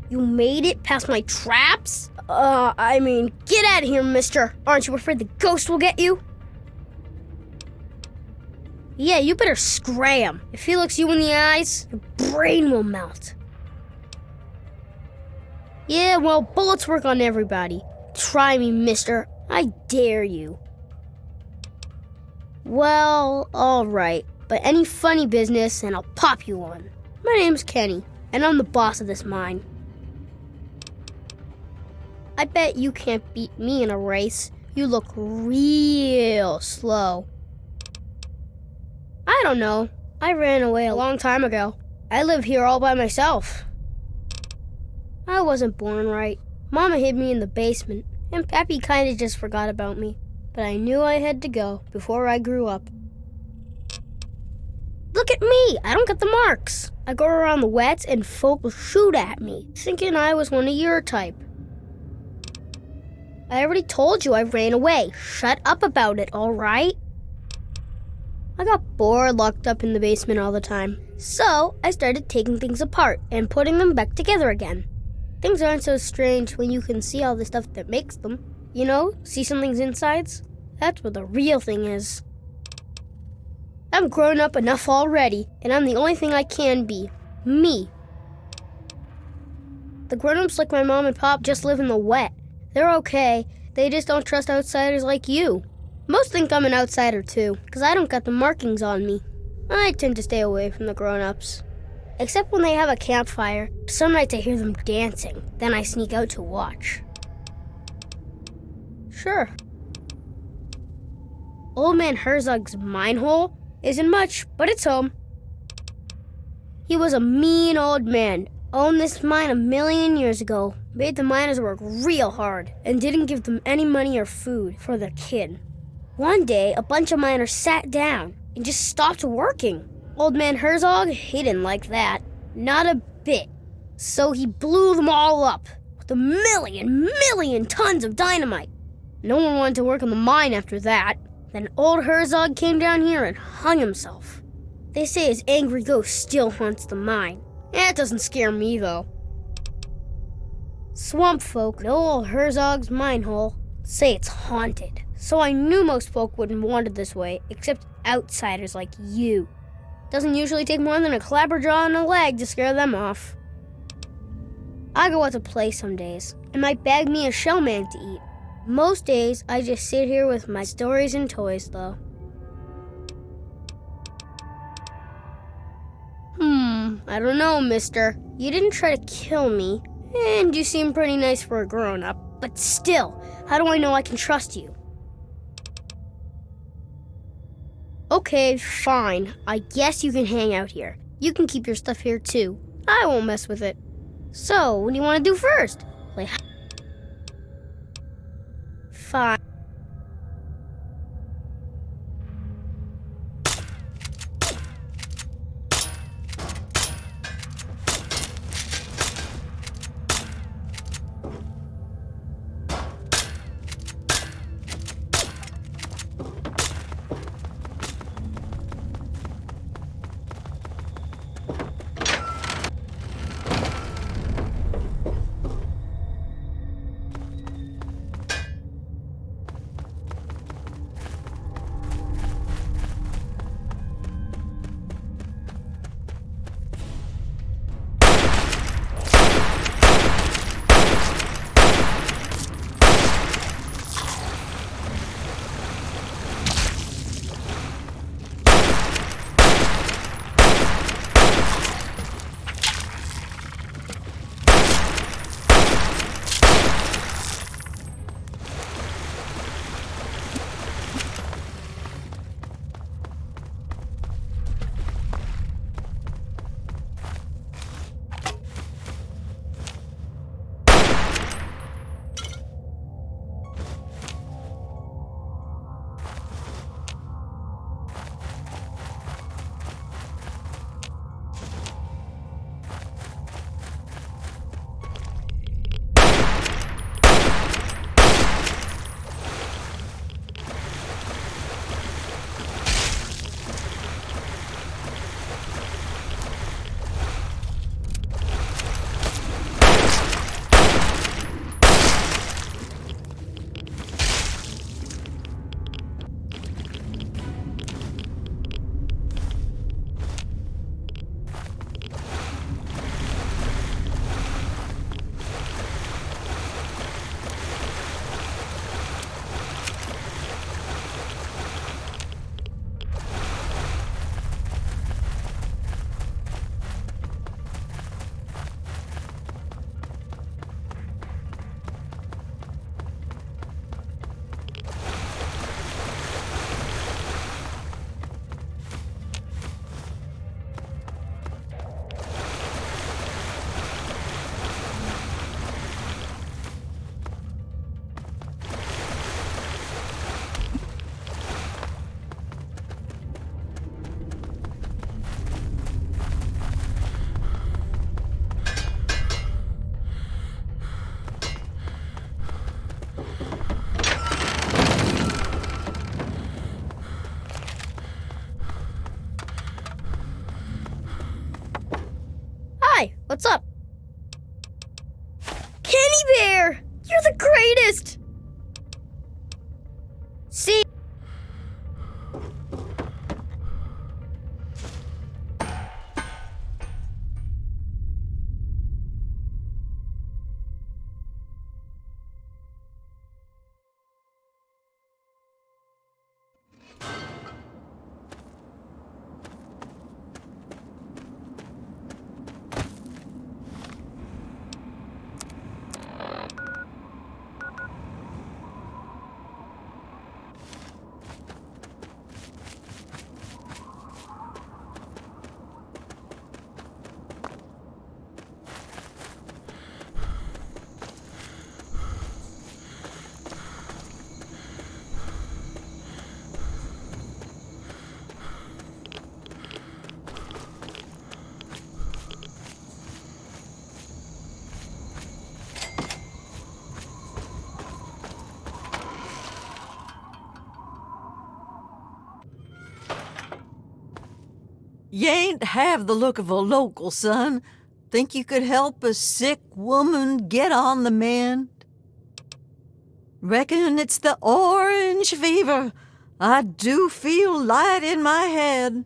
You made it past my traps? Get out of here, mister. Aren't you afraid the ghost will get you? Yeah, you better scram. If he looks you in the eyes, your brain will melt. Yeah, well, bullets work on everybody. Try me, mister. I dare you. Well, alright. But any funny business, and I'll pop you one. My name's Kenny, and I'm the boss of this mine. I bet you can't beat me in a race. You look real slow. I don't know. I ran away a long time ago. I live here all by myself. I wasn't born right. Mama hid me in the basement, and Pappy kinda just forgot about me. But I knew I had to go before I grew up. Look at me! I don't get the marks. I go around the wets and folk will shoot at me, thinking I was one of your type. I already told you I ran away. Shut up about it, alright? I got bored locked up in the basement all the time. So, I started taking things apart and putting them back together again. Things aren't so strange when you can see all the stuff that makes them. You know, see something's insides? That's what the real thing is. I'm grown up enough already, and I'm the only thing I can be. Me. The grown-ups like my mom and pop just live in the wet. They're okay. They just don't trust outsiders like you. Most think I'm an outsider too, because I don't got the markings on me. I tend to stay away from the grown-ups. Except when they have a campfire. Some nights I hear them dancing. Then I sneak out to watch. Sure. Old Man Herzog's mine hole isn't much, but it's home. He was a mean old man. Owned this mine 1,000,000 years ago. Made the miners work real hard and didn't give them any money or food for their kid. One day, a bunch of miners sat down and just stopped working. Old Man Herzog, he didn't like that. Not a bit. So he blew them all up with 1,000,000 tons of dynamite. No one wanted to work in the mine after that. Then old Herzog came down here and hung himself. They say his angry ghost still haunts the mine. That doesn't scare me, though. Swamp folk know old Herzog's mine hole, say it's haunted. So I knew most folk wouldn't want it this way, except outsiders like you. Doesn't usually take more than a clapperjaw and a leg to scare them off. I go out to play some days, and might bag me a shell mag to eat. Most days, I just sit here with my stories and toys, though. I don't know, mister. You didn't try to kill me, and you seem pretty nice for a grown-up. But still, how do I know I can trust you? Okay, fine. I guess you can hang out here. You can keep your stuff here, too. I won't mess with it. So, what do you want to do first? Play fine. Hi, what's up? Kenny Bear! You're the greatest! See? You ain't have the look of a local, son. Think you could help a sick woman get on the mend? Reckon it's the orange fever. I do feel light in my head.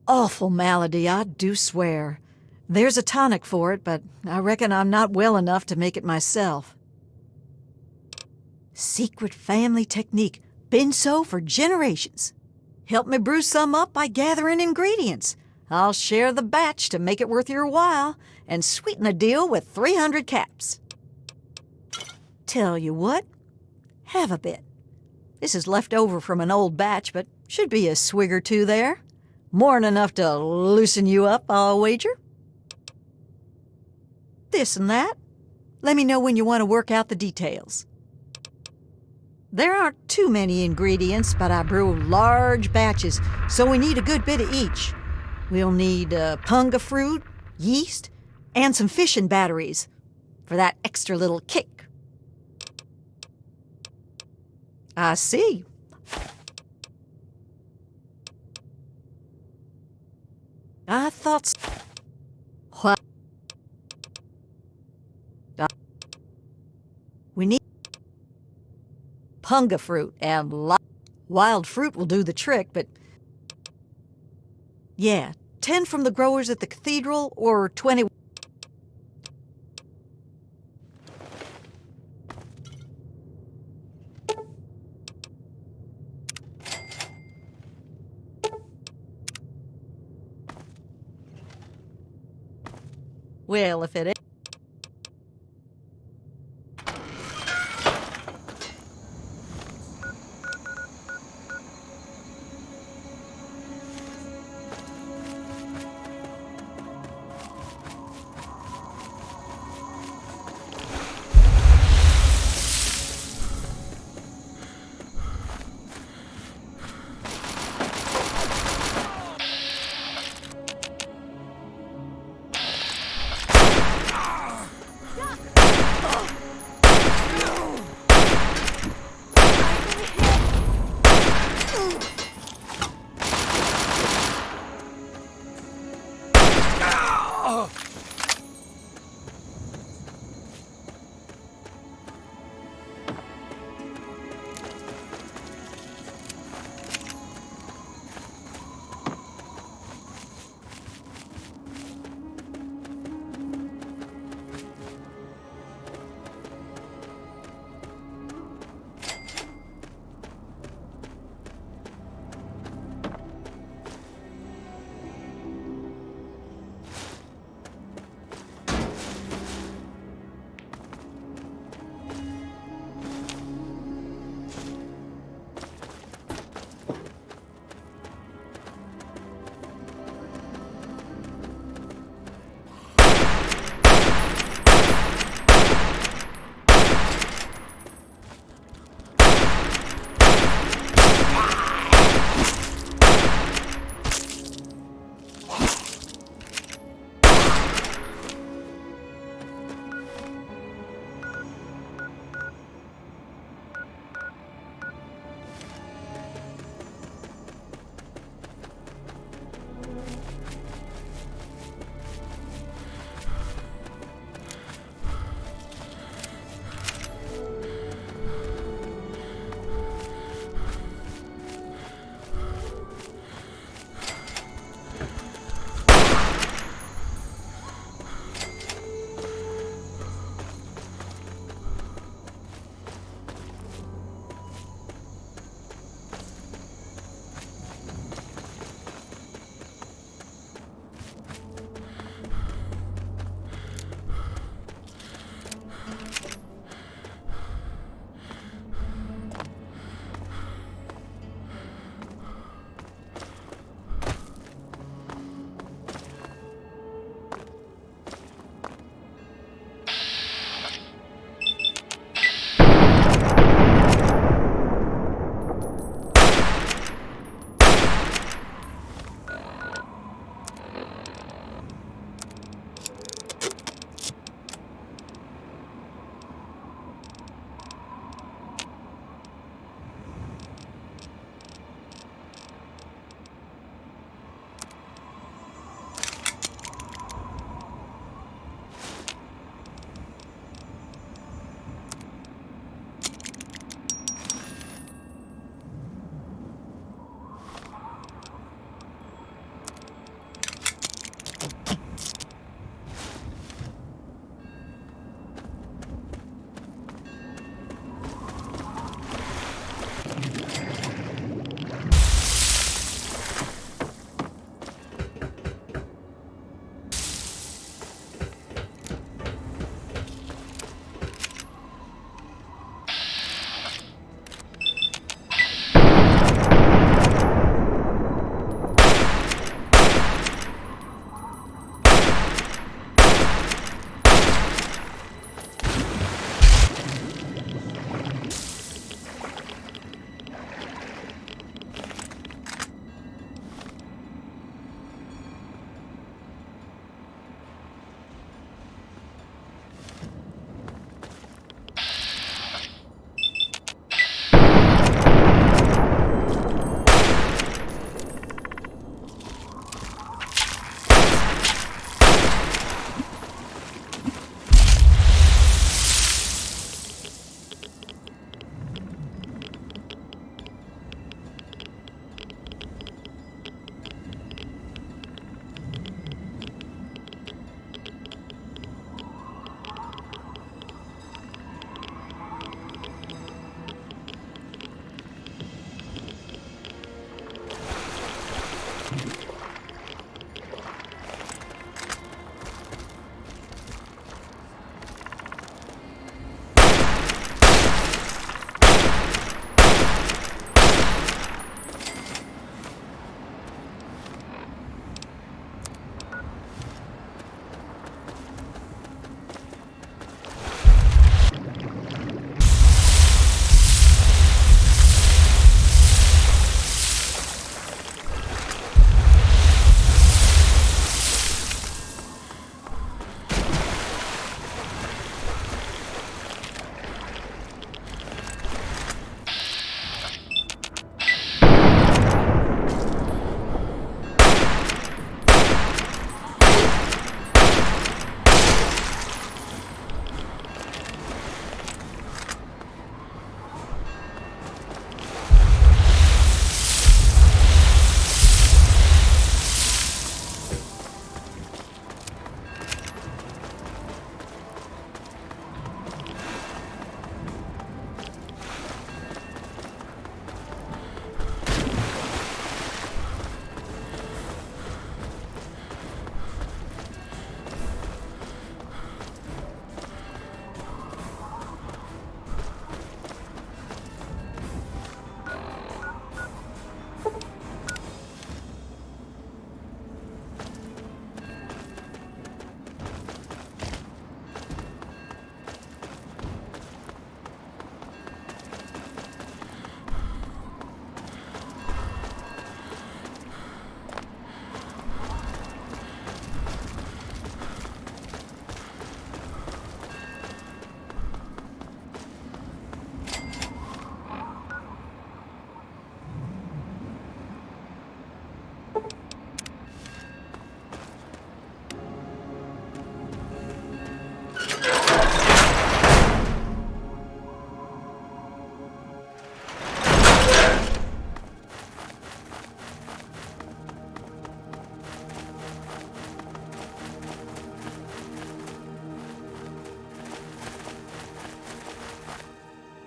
Awful malady, I do swear. There's a tonic for it, but I reckon I'm not well enough to make it myself. Secret family technique. Been so for generations. Help me brew some up by gathering ingredients. I'll share the batch to make it worth your while and sweeten the deal with 300 caps. Tell you what, have a bit. This is left over from an old batch, but should be a swig or two there. More'n enough to loosen you up, I'll wager. This and that. Let me know when you want to work out the details. There aren't too many ingredients, but I brew large batches, so we need a good bit of each. We'll need punga fruit, yeast, and some fishing batteries for that extra little kick. I see. I thought so. What? We need punga fruit and wild fruit will do the trick, but yeah, 10 from the growers at the cathedral or 20. Well, if it ain't.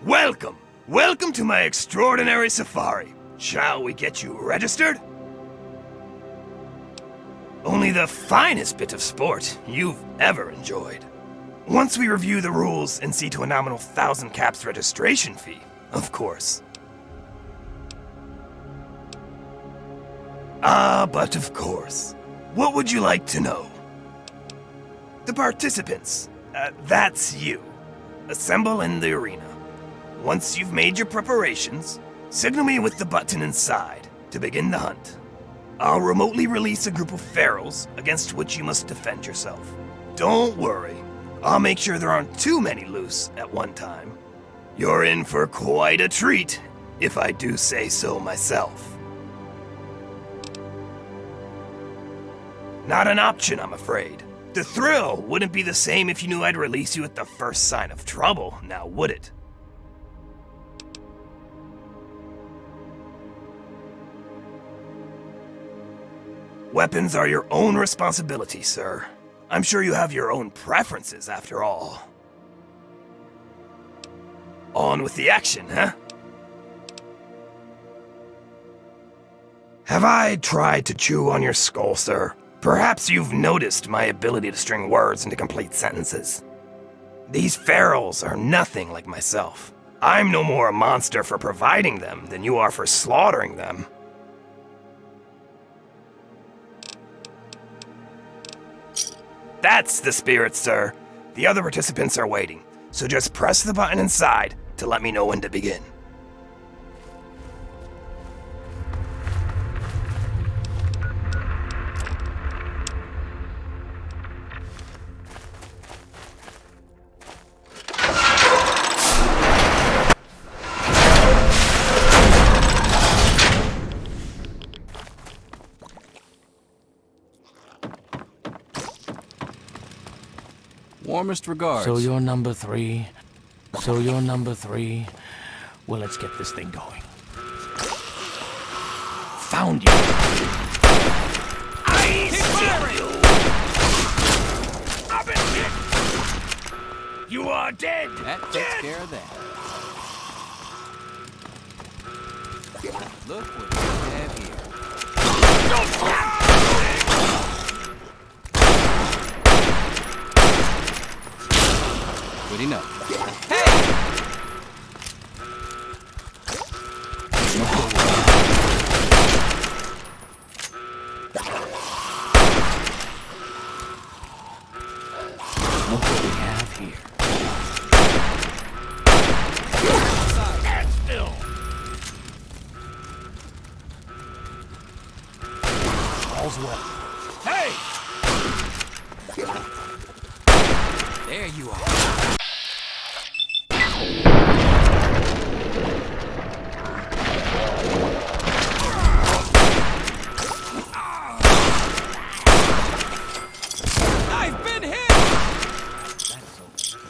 Welcome! Welcome to my extraordinary safari. Shall we get you registered? Only the finest bit of sport you've ever enjoyed. Once we review the rules and see to a nominal 1,000 caps registration fee, of course. But of course. What would you like to know? The participants. That's you. Assemble in the arena. Once you've made your preparations, signal me with the button inside to begin the hunt. I'll remotely release a group of ferals against which you must defend yourself. Don't worry, I'll make sure there aren't too many loose at one time. You're in for quite a treat, if I do say so myself. Not an option, I'm afraid. The thrill wouldn't be the same if you knew I'd release you at the first sign of trouble, now would it? Weapons are your own responsibility, sir. I'm sure you have your own preferences, after all. On with the action, huh? Have I tried to chew on your skull, sir? Perhaps you've noticed my ability to string words into complete sentences. These ferals are nothing like myself. I'm no more a monster for providing them than you are for slaughtering them. That's the spirit, sir. The other participants are waiting, so just press the button inside to let me know when to begin. Warmest regards. So you're number 3. So you're number 3. Well, let's get this thing going. Found you. I see you! I've been hit! You are dead! That takes care of that. Look what we have here. Good enough. Hey! Look what we have here. Stand still! All's well. Hey! There you are. I've been hit! That's okay.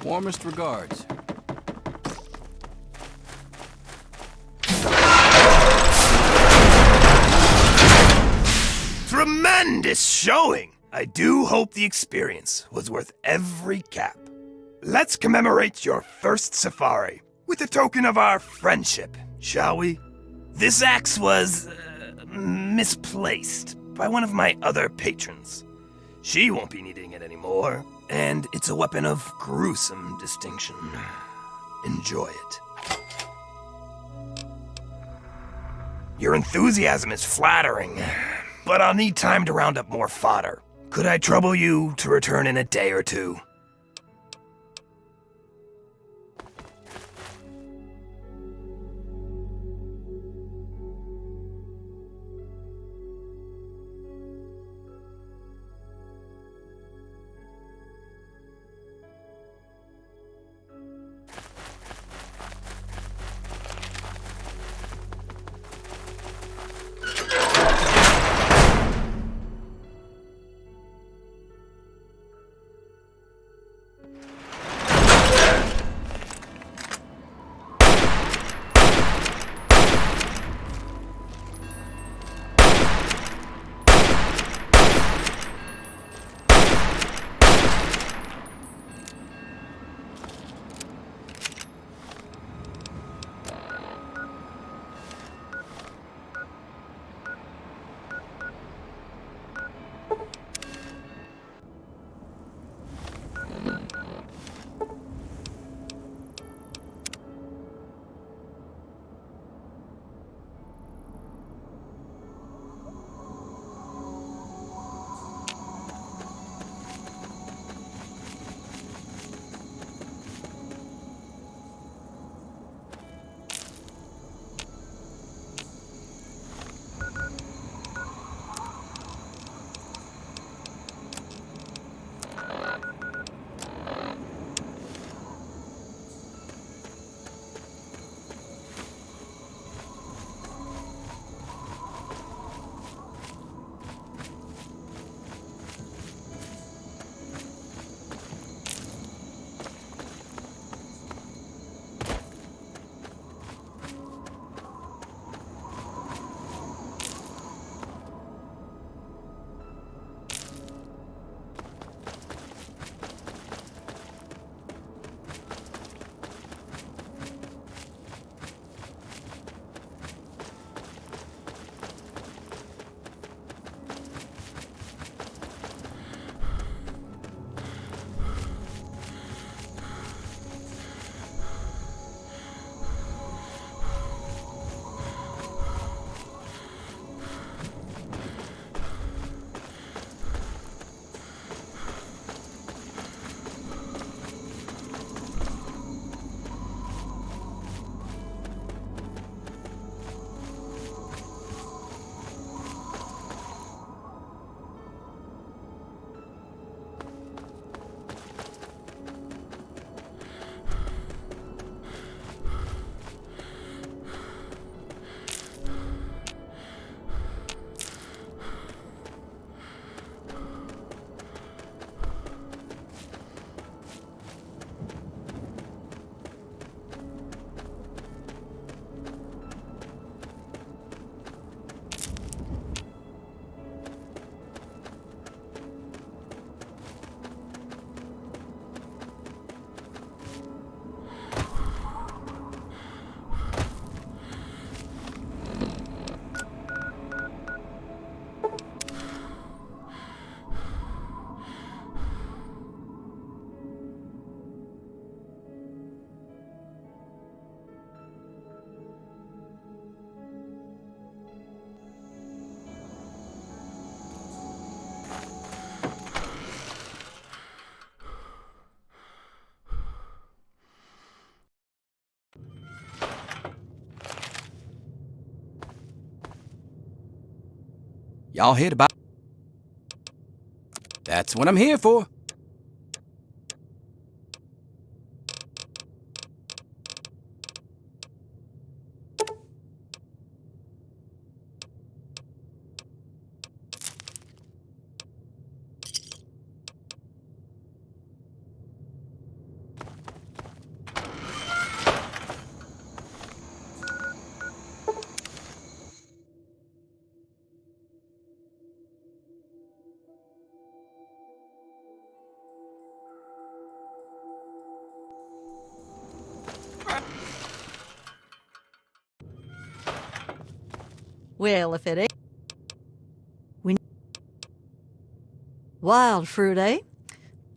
Warmest regards. Tremendous showing! I do hope the experience was worth every cap. Let's commemorate your first safari with a token of our friendship, shall we? This axe was misplaced by one of my other patrons. She won't be needing it anymore, and it's a weapon of gruesome distinction. Enjoy it. Your enthusiasm is flattering, but I'll need time to round up more fodder. Could I trouble you to return in a day or two? Y'all hit about... That's what I'm here for. Well, if it ain't... Wild fruit, eh?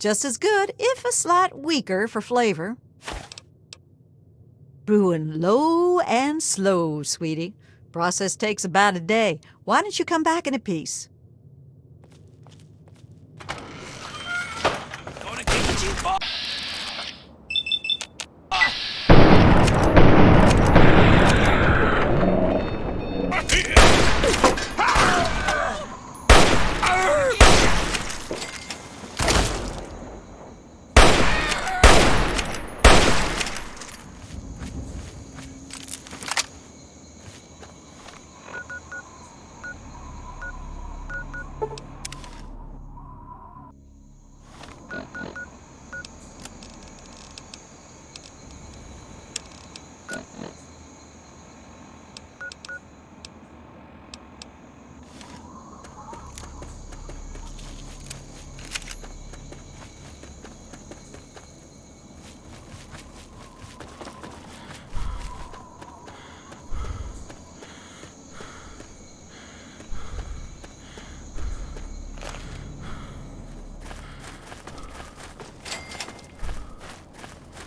Just as good, if a slight weaker for flavor. Brewing low and slow, sweetie. Process takes about a day. Why don't you come back in a piece? Gonna get you, boy.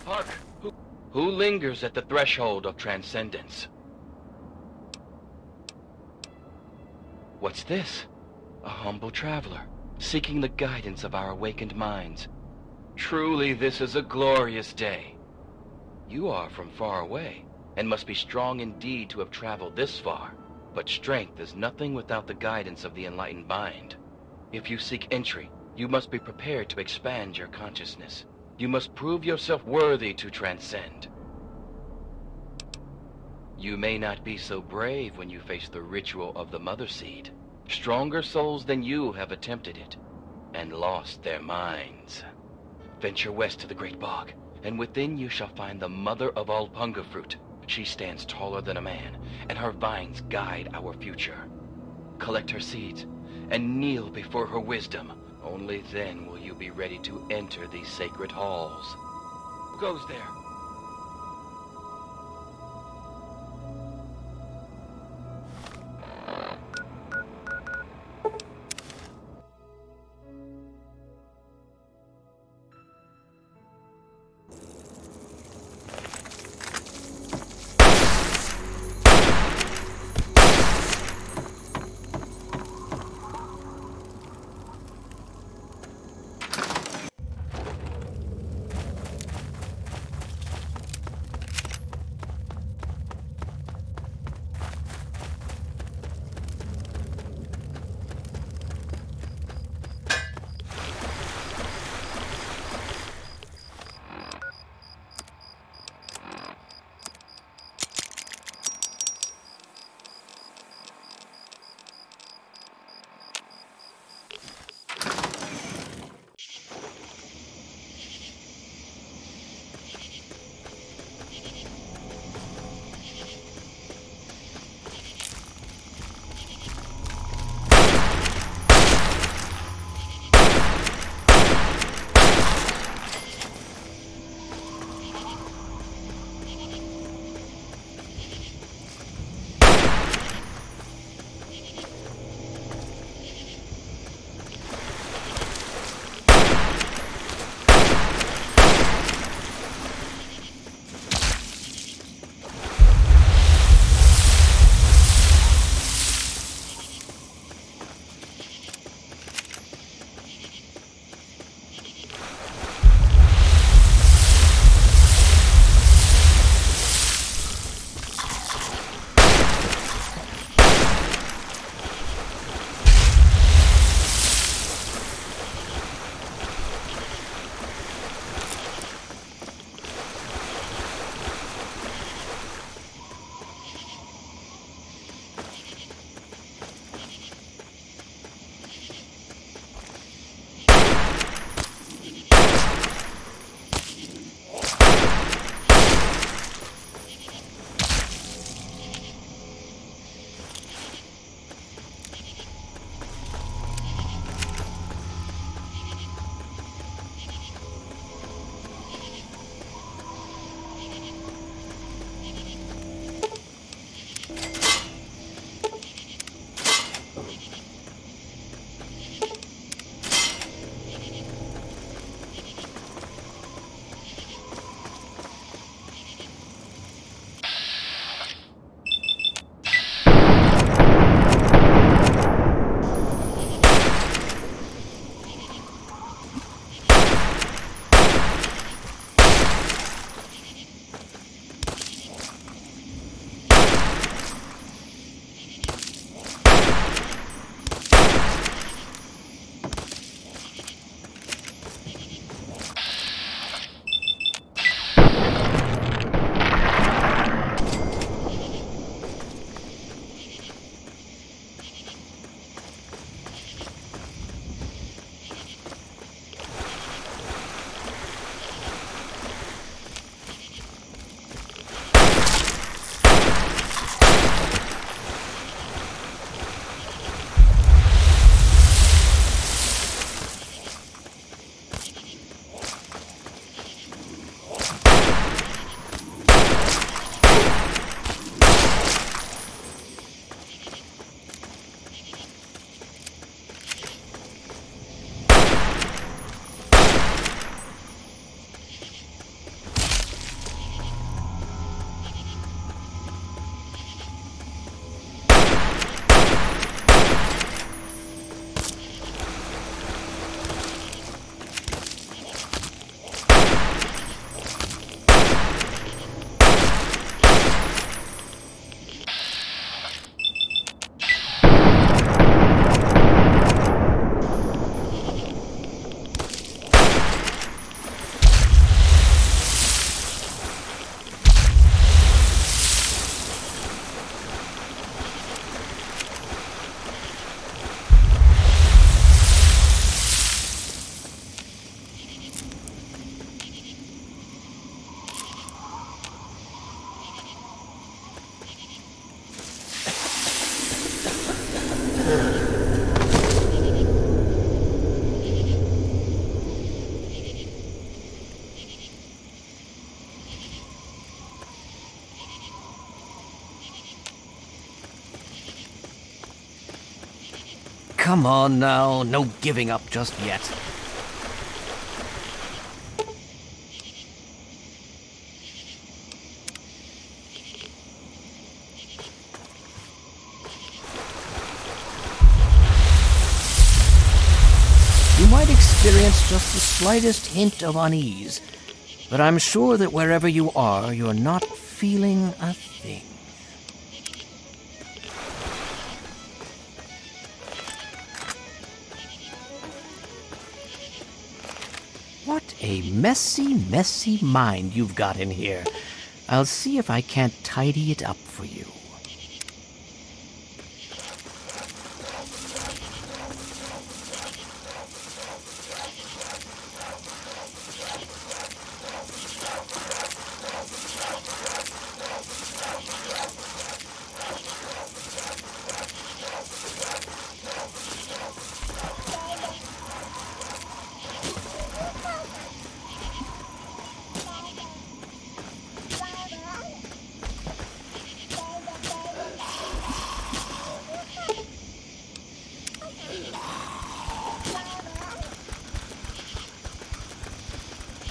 Hark! Who lingers at the threshold of transcendence? What's this? A humble traveler, seeking the guidance of our awakened minds. Truly, this is a glorious day. You are from far away, and must be strong indeed to have traveled this far. But strength is nothing without the guidance of the enlightened mind. If you seek entry, you must be prepared to expand your consciousness. You must prove yourself worthy to transcend. You may not be so brave when you face the ritual of the Mother Seed. Stronger souls than you have attempted it, and lost their minds. Venture west to the Great Bog, and within you shall find the mother of all punga fruit. She stands taller than a man, and her vines guide our future. Collect her seeds, and kneel before her wisdom. Only then will you be ready to enter these sacred halls. Who goes there? come on now. No giving up just yet. You might experience just the slightest hint of unease, but I'm sure that wherever you are, you're not feeling a thing. What a messy, messy mind you've got in here. I'll see if I can't tidy it up for you.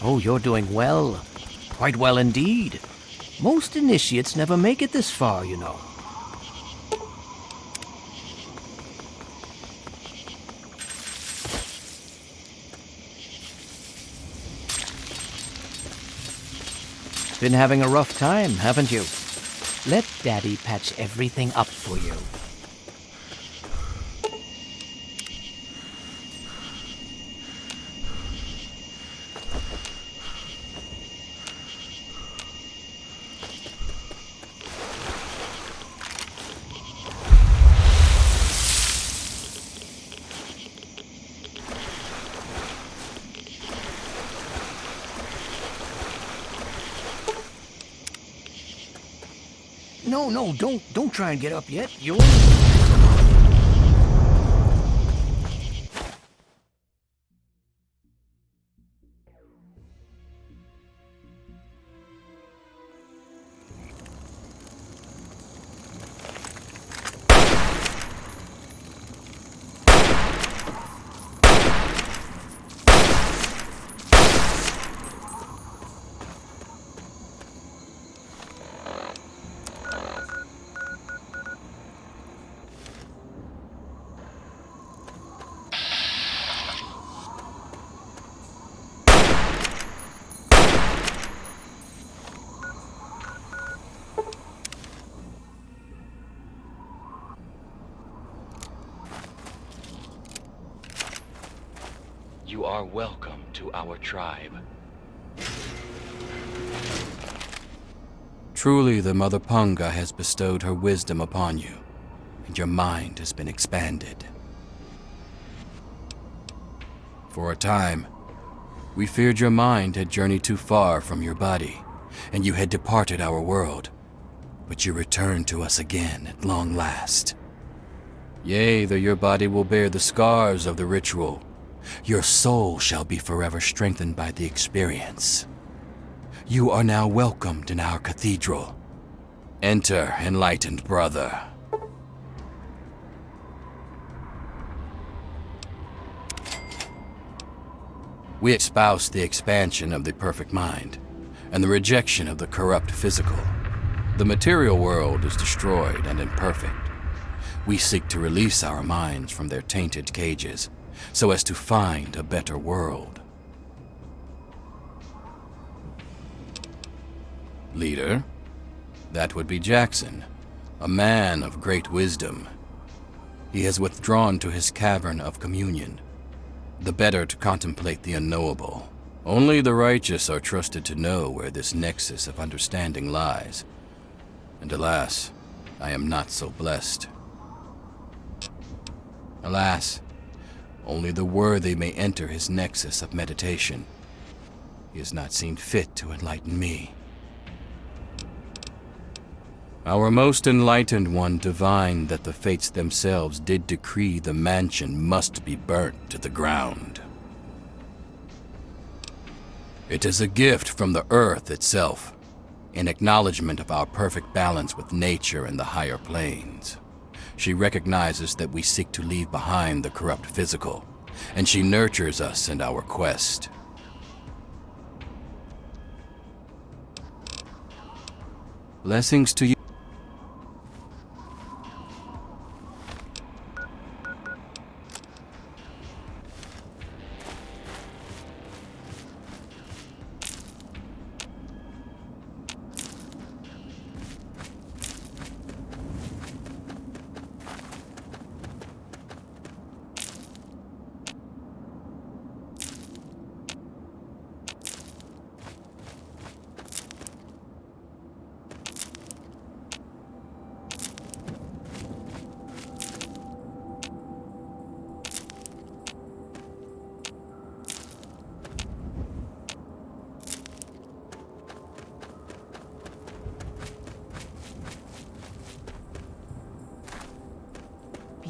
Oh, you're doing well. Quite well indeed. Most initiates never make it this far, you know. Been having a rough time, haven't you? Let Daddy patch everything up for you. No, don't try and get up yet. You'll... You are welcome to our tribe. Truly, the Mother Punga has bestowed her wisdom upon you, and your mind has been expanded. For a time, we feared your mind had journeyed too far from your body, and you had departed our world. But you returned to us again at long last. Yea, though your body will bear the scars of the ritual, your soul shall be forever strengthened by the experience. You are now welcomed in our cathedral. Enter, enlightened brother. We espouse the expansion of the perfect mind, and the rejection of the corrupt physical. The material world is destroyed and imperfect. We seek to release our minds from their tainted cages, so as to find a better world. Leader, that would be Jackson, a man of great wisdom. He has withdrawn to his cavern of communion, the better to contemplate the unknowable. Only the righteous are trusted to know where this nexus of understanding lies. And alas, I am not so blessed. Alas, only the worthy may enter his nexus of meditation. He has not seen fit to enlighten me. Our most enlightened one divined that the fates themselves did decree the mansion must be burnt to the ground. It is a gift from the earth itself, in acknowledgement of our perfect balance with nature and the higher planes. She recognizes that we seek to leave behind the corrupt physical, and she nurtures us in our quest. Blessings to you.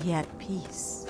Be at peace.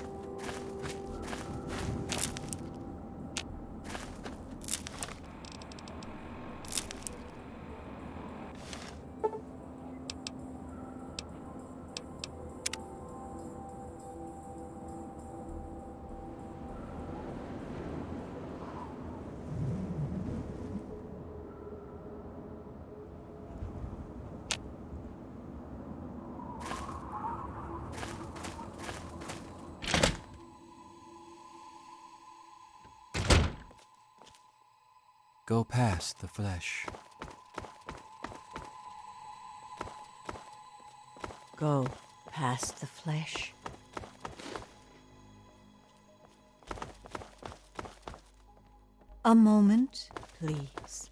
Go past the flesh. Go past the flesh. A moment, please.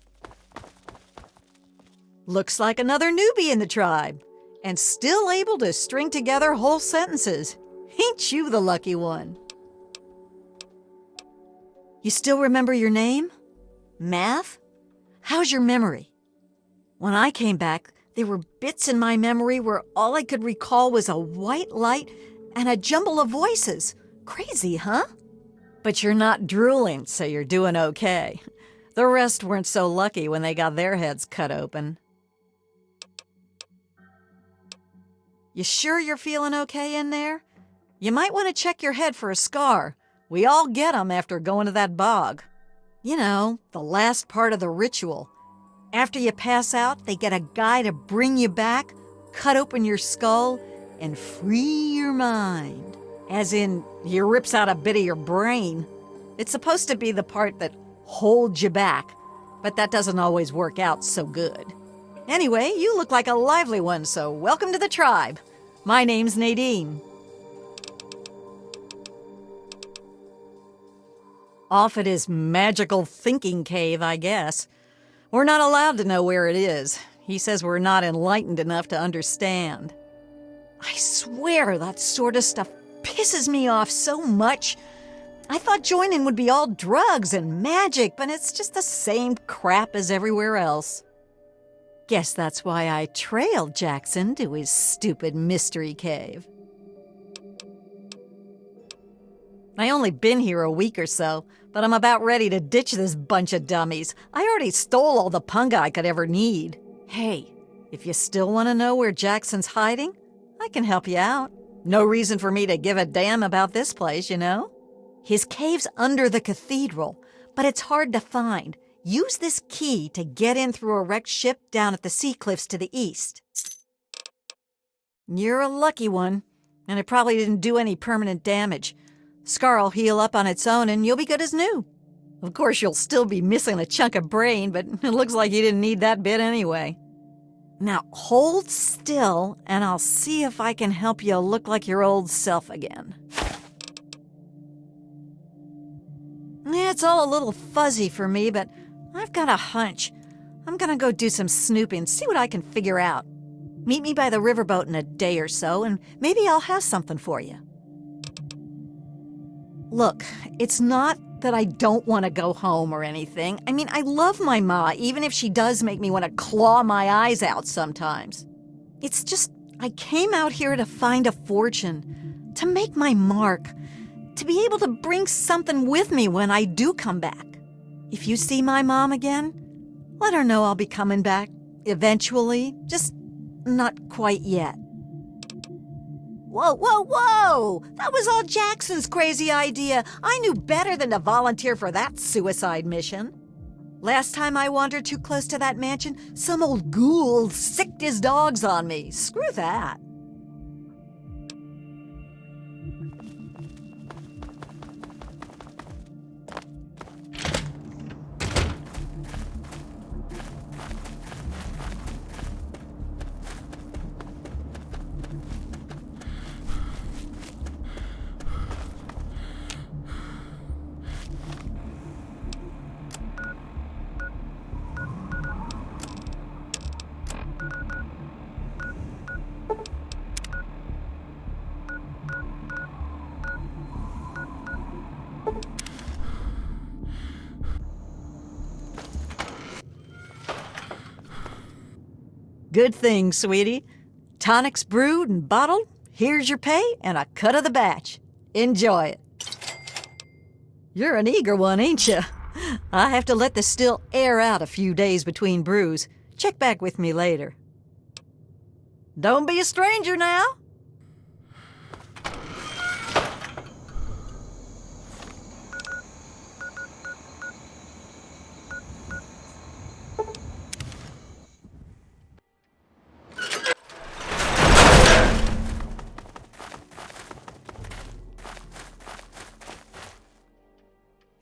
Looks like another newbie in the tribe, and still able to string together whole sentences. Ain't you the lucky one? You still remember your name? Math? How's your memory? When I came back, there were bits in my memory where all I could recall was a white light and a jumble of voices. Crazy, huh? But you're not drooling, so you're doing okay. The rest weren't so lucky when they got their heads cut open. You sure you're feeling okay in there? You might want to check your head for a scar. We all get 'em after going to that bog. You know, the last part of the ritual. After you pass out, they get a guy to bring you back, cut open your skull, and free your mind. As in, he rips out a bit of your brain. It's supposed to be the part that holds you back, but that doesn't always work out so good. Anyway, you look like a lively one, so welcome to the tribe. My name's Nadine. Off at his magical thinking cave, I guess. We're not allowed to know where it is. He says we're not enlightened enough to understand. I swear that sort of stuff pisses me off so much. I thought joining would be all drugs and magic, but it's just the same crap as everywhere else. Guess that's why I trailed Jackson to his stupid mystery cave. I only been here a week or so, but I'm about ready to ditch this bunch of dummies. I already stole all the punga I could ever need. Hey, if you still want to know where Jackson's hiding, I can help you out. No reason for me to give a damn about this place, you know? His cave's under the cathedral, but it's hard to find. Use this key to get in through a wrecked ship down at the sea cliffs to the east. You're a lucky one, and it probably didn't do any permanent damage. Scar'll heal up on its own and you'll be good as new. Of course, you'll still be missing a chunk of brain, but it looks like you didn't need that bit anyway. Now hold still and I'll see if I can help you look like your old self again. Yeah, it's all a little fuzzy for me, but I've got a hunch. I'm gonna go do some snooping, see what I can figure out. Meet me by the riverboat in a day or so, and maybe I'll have something for you. Look, it's not that I don't want to go home or anything. I mean, I love my ma, even if she does make me want to claw my eyes out sometimes. It's just, I came out here to find a fortune, to make my mark, to be able to bring something with me when I do come back. If you see my mom again, let her know I'll be coming back eventually, just not quite yet. Whoa, whoa, whoa! That was all Jackson's crazy idea. I knew better than to volunteer for that suicide mission. Last time I wandered too close to that mansion, some old ghoul sicked his dogs on me. Screw that. Good thing, sweetie. Tonics brewed and bottled. Here's your pay and a cut of the batch. Enjoy it. You're an eager one, ain't you? I have to let the still air out a few days between brews. Check back with me later. Don't be a stranger now.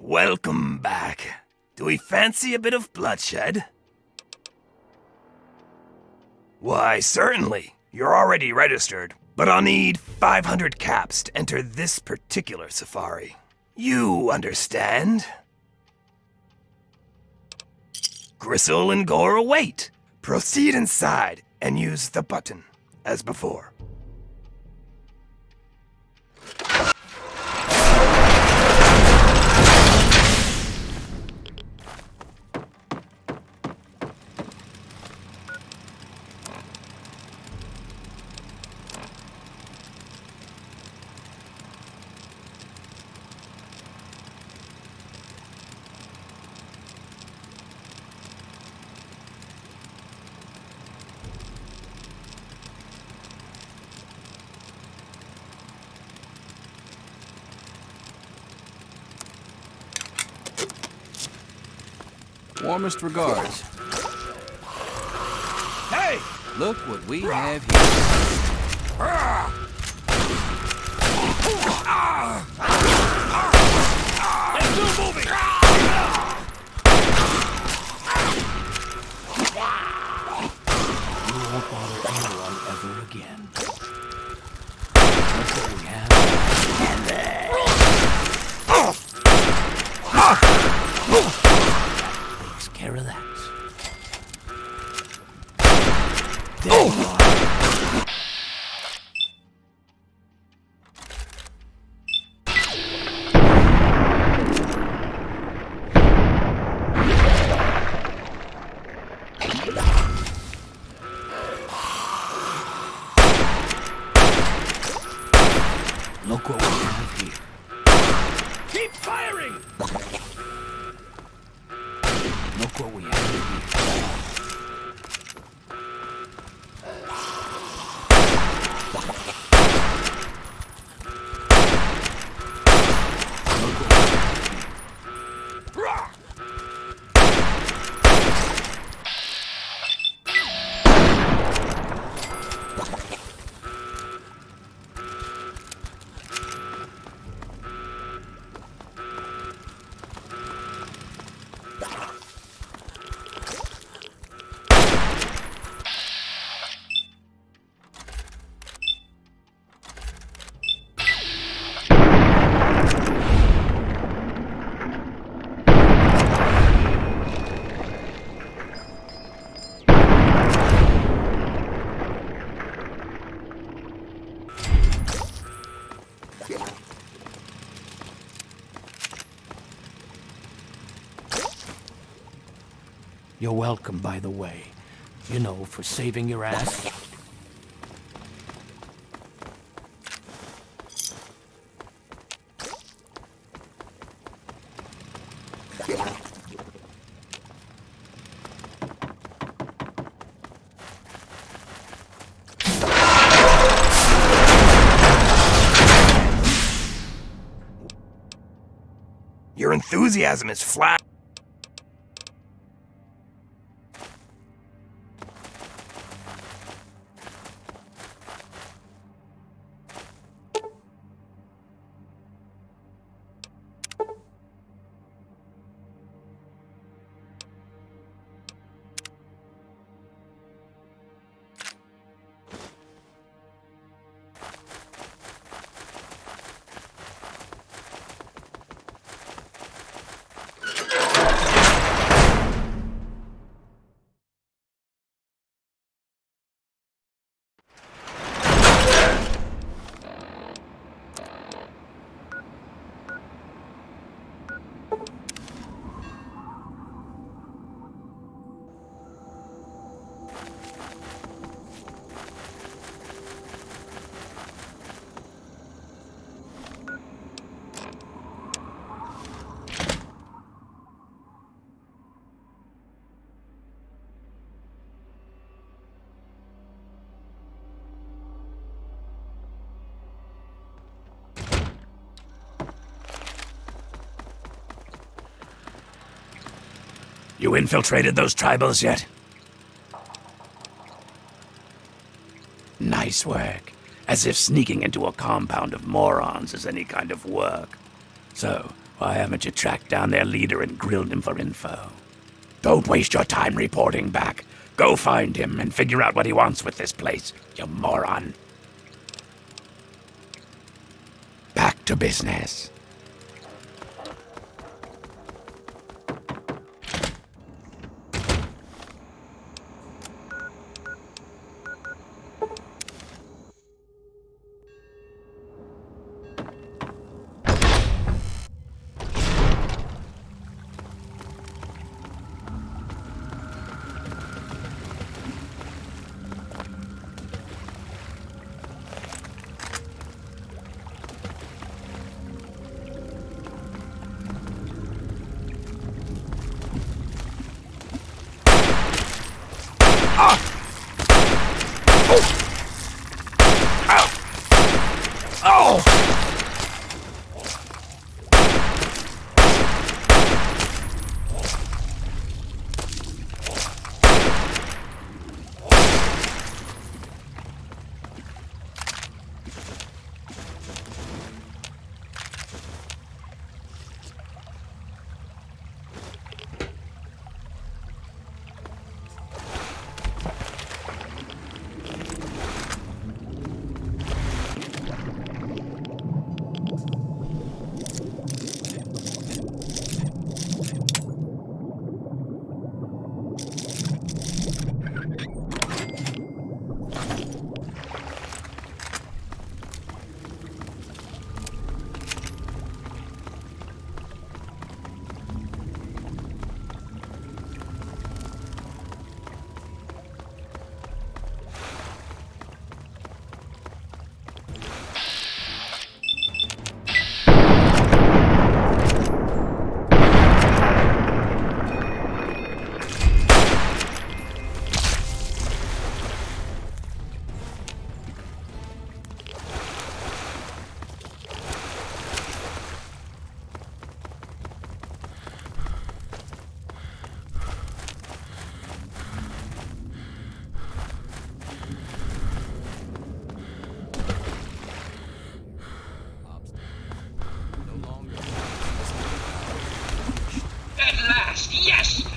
Welcome back. Do we fancy a bit of bloodshed? Why, certainly. You're already registered, but I'll need 500 caps to enter this particular safari. You understand? Gristle and gore await. Proceed inside and use the button, as before. Warmest regards. Hey! Look what we have here. It's still moving! You won't bother anyone ever again. Look what we have. Takes care of that. There you are. Look what we have here. Keep firing! Look what we have here. You're welcome, by the way. You know, for saving your ass. Your enthusiasm is flat. You infiltrated those tribals yet? Nice work. As if sneaking into a compound of morons is any kind of work. So, why haven't you tracked down their leader and grilled him for info? Don't waste your time reporting back. Go find him and figure out what he wants with this place, you moron. Back to business.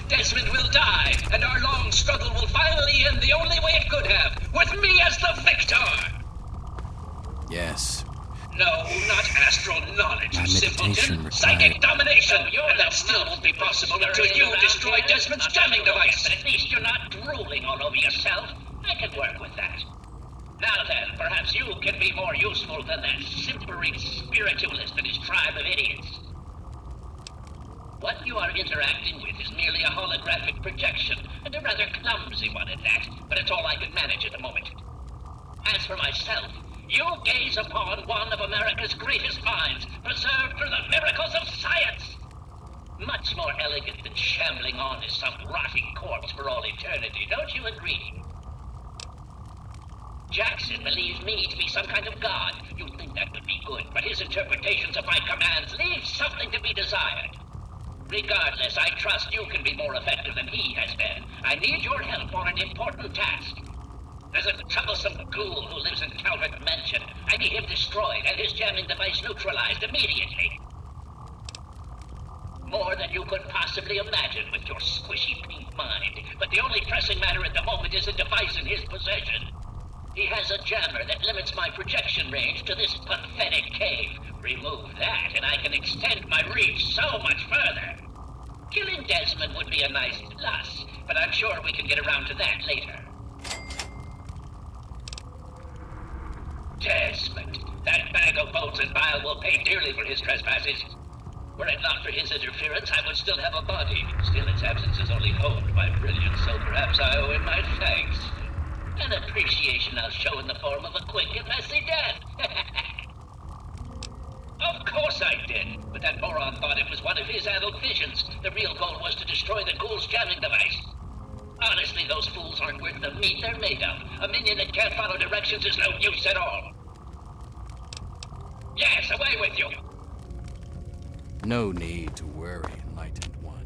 Desmond will die, and our long struggle will finally end the only way it could have, with me as the victor! Yes. No, not astral knowledge, My you simpleton. meditation required- Psychic domination! And that still won't be possible until you destroy Desmond's jamming device! But at least you're not drooling all over yourself. I can work with that. Now then, perhaps you can be more useful than that simpering spiritualist and his tribe of idiots. What you are interacting with is merely a holographic projection, and a rather clumsy one at that, but it's all I can manage at the moment. As for myself, you gaze upon one of America's greatest minds, preserved through the miracles of science. Much more elegant than shambling on as some rotting corpse for all eternity, don't you agree? Jackson believes me to be some kind of god. You'd think that would be good, but his interpretation interpretations of my commands leaves something to be desired. Regardless, I trust you can be more effective than he has been. I need your help on an important task. There's a troublesome ghoul who lives in Calvert Mansion. I need him destroyed and his jamming device neutralized immediately. More than you could possibly imagine with your squishy pink mind. But the only pressing matter at the moment is a device in his possession. He has a jammer that limits my projection range to this pathetic cave. Remove that and I can extend my reach so much further. Killing Desmond would be a nice plus, but I'm sure we can get around to that later. Desmond, that bag of bones and bile will pay dearly for his trespasses. Were it not for his interference, I would still have a body. Still, its absence has only honed my brilliance, so perhaps I owe him my thanks. An appreciation I'll show in the form of a quick and messy death. Of course I did, but that moron thought it was one of his adult visions. The real goal was to destroy the ghoul's jamming device. Honestly, those fools aren't worth the meat they're made of. A minion that can't follow directions is no use at all. Yes, away with you! No need to worry, Enlightened One.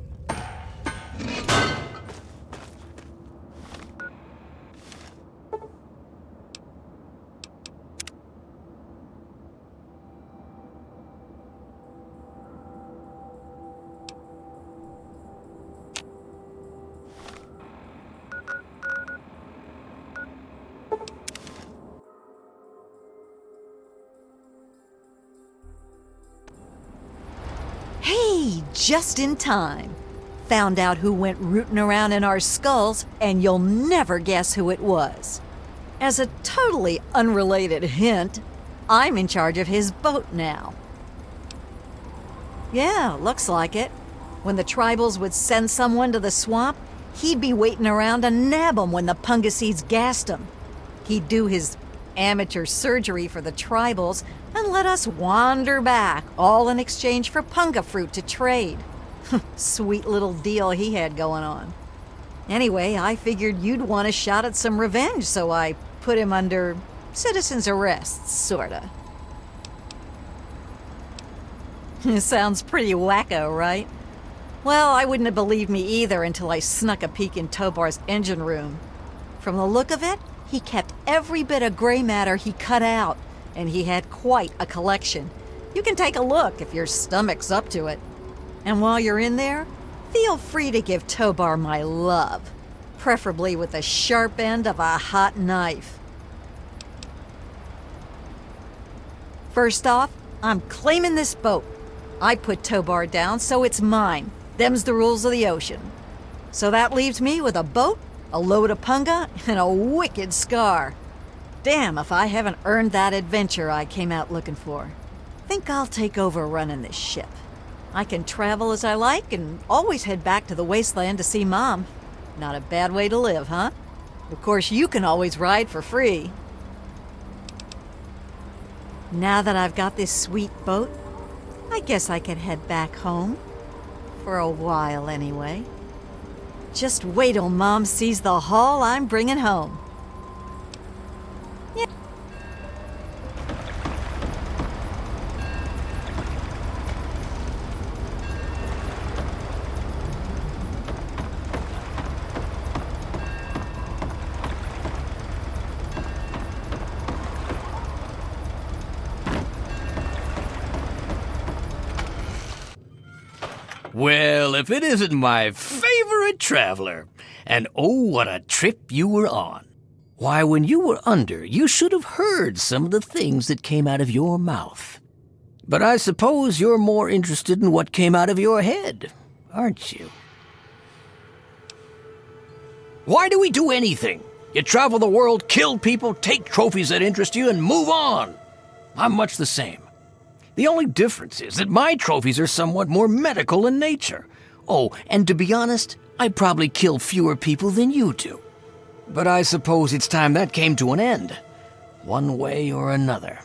Hey, just in time. Found out who went rooting around in our skulls, and you'll never guess who it was. As a totally unrelated hint, I'm in charge of his boat now. Yeah, looks like it. When the tribals would send someone to the swamp, he'd be waiting around to nab 'em when the Pungaseeds gassed 'em. He'd do his amateur surgery for the tribals and let us wander back, all in exchange for punga fruit to trade. Sweet little deal he had going on. Anyway, I figured you'd want a shot at some revenge, so I put him under citizen's arrest, sorta. Sounds pretty wacko, right? Well, I wouldn't have believed me either until I snuck a peek in Tobar's engine room. From the look of it, he kept every bit of gray matter he cut out, and he had quite a collection. You can take a look if your stomach's up to it. And while you're in there, feel free to give Tobar my love, preferably with the sharp end of a hot knife. First off, I'm claiming this boat. I put Tobar down, so it's mine. Them's the rules of the ocean. So that leaves me with a boat, a load of punga, and a wicked scar. Damn if I haven't earned that adventure I came out looking for. Think I'll take over running this ship. I can travel as I like and always head back to the wasteland to see Mom. Not a bad way to live, huh? Of course, you can always ride for free. Now that I've got this sweet boat, I guess I can head back home. For a while, anyway. Just wait till Mom sees the haul I'm bringing home. Yeah. Well, if it isn't my favorite traveler. And oh, what a trip you were on. Why, when you were under, you should have heard some of the things that came out of your mouth. But I suppose you're more interested in what came out of your head, aren't you? Why do we do anything? You travel the world, kill people, take trophies that interest you, and move on. I'm much the same. The only difference is that my trophies are somewhat more medical in nature. Oh, and to be honest, I probably kill fewer people than you do. But I suppose it's time that came to an end, one way or another.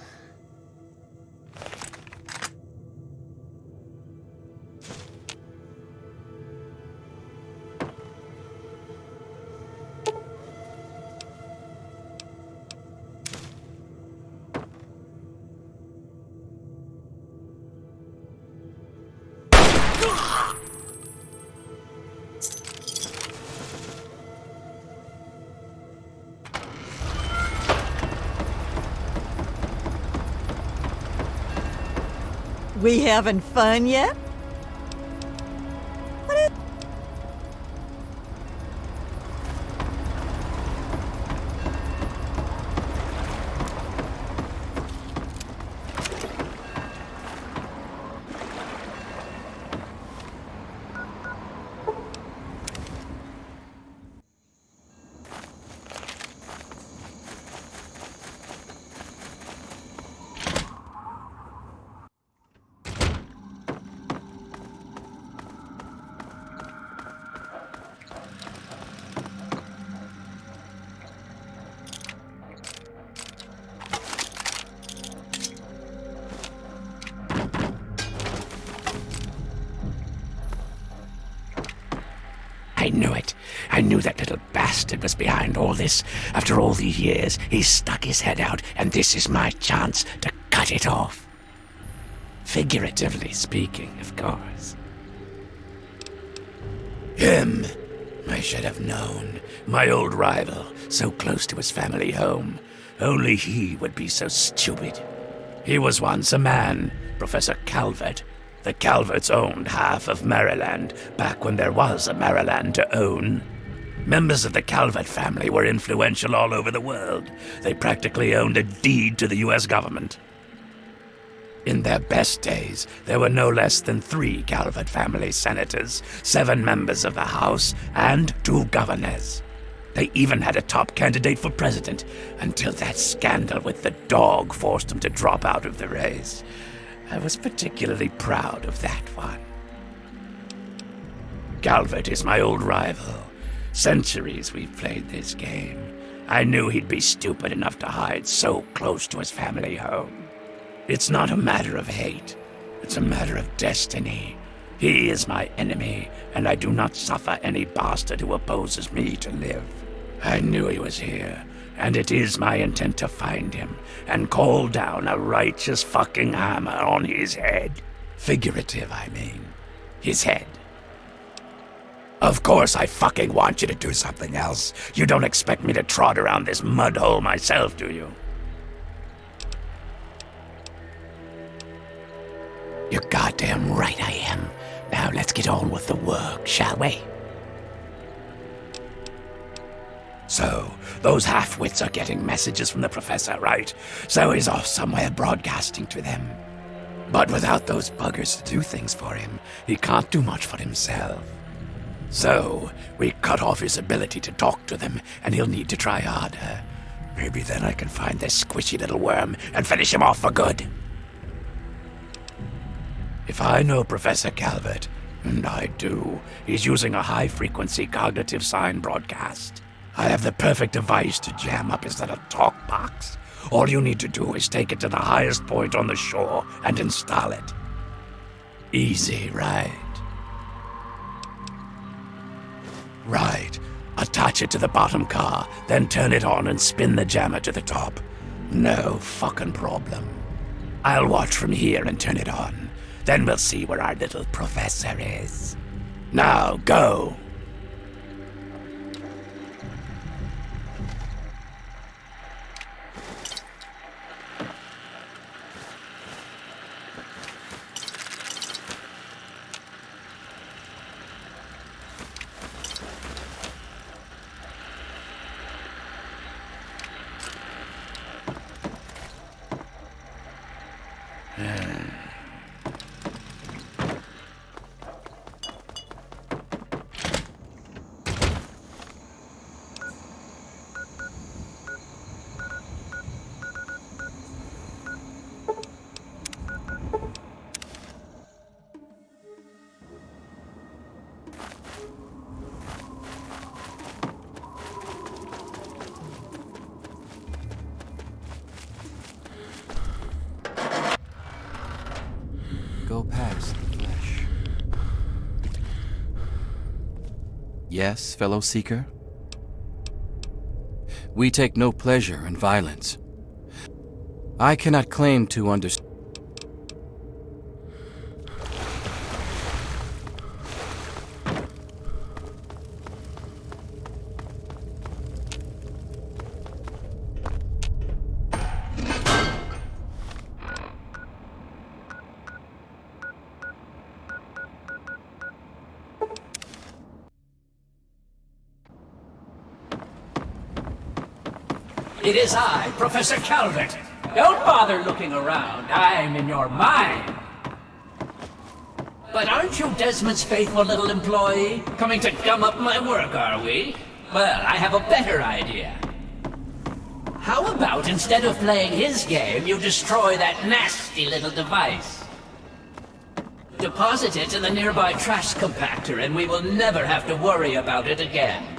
We having fun yet? I knew it. I knew that little bastard was behind all this. After all these years, he's stuck his head out, and this is my chance to cut it off. Figuratively speaking, of course. Him. I should have known. My old rival, so close to his family home. Only he would be so stupid. He was once a man, Professor Calvert. The Calverts owned half of Maryland, back when there was a Maryland to own. Members of the Calvert family were influential all over the world. They practically owned a deed to the U.S. government. In their best days, there were no less than 3 Calvert family senators, 7 members of the House, and 2 governors. They even had a top candidate for president, until that scandal with the dog forced them to drop out of the race. I was particularly proud of that one. Calvert is my old rival. Centuries we've played this game. I knew he'd be stupid enough to hide so close to his family home. It's not a matter of hate. It's a matter of destiny. He is my enemy, and I do not suffer any bastard who opposes me to live. I knew he was here, and it is my intent to find him and call down a righteous fucking hammer on his head. Figurative, I mean. His head. Of course I fucking want you to do something else. You don't expect me to trot around this mud hole myself, do you? You're goddamn right I am. Now let's get on with the work, shall we? So, those half-wits are getting messages from the professor, right? So he's off somewhere broadcasting to them. But without those buggers to do things for him, he can't do much for himself. So, we cut off his ability to talk to them, and he'll need to try harder. Maybe then I can find this squishy little worm and finish him off for good. If I know Professor Calvert, and I do, he's using a high-frequency cognitive sign broadcast. I have the perfect device to jam up his little talk box. All you need to do is take it to the highest point on the shore and install it. Easy, right? Right. Attach it to the bottom car, then turn it on and spin the jammer to the top. No fucking problem. I'll watch from here and turn it on. Then we'll see where our little professor is. Now, go! Go past the flesh. Yes, fellow seeker? We take no pleasure in violence. I cannot claim to understand. It is I, Professor Calvert. Don't bother looking around. I'm in your mind. But aren't you Desmond's faithful little employee? Coming to gum up my work, are we? Well, I have a better idea. How about instead of playing his game, you destroy that nasty little device? Deposit it in the nearby trash compactor and we will never have to worry about it again.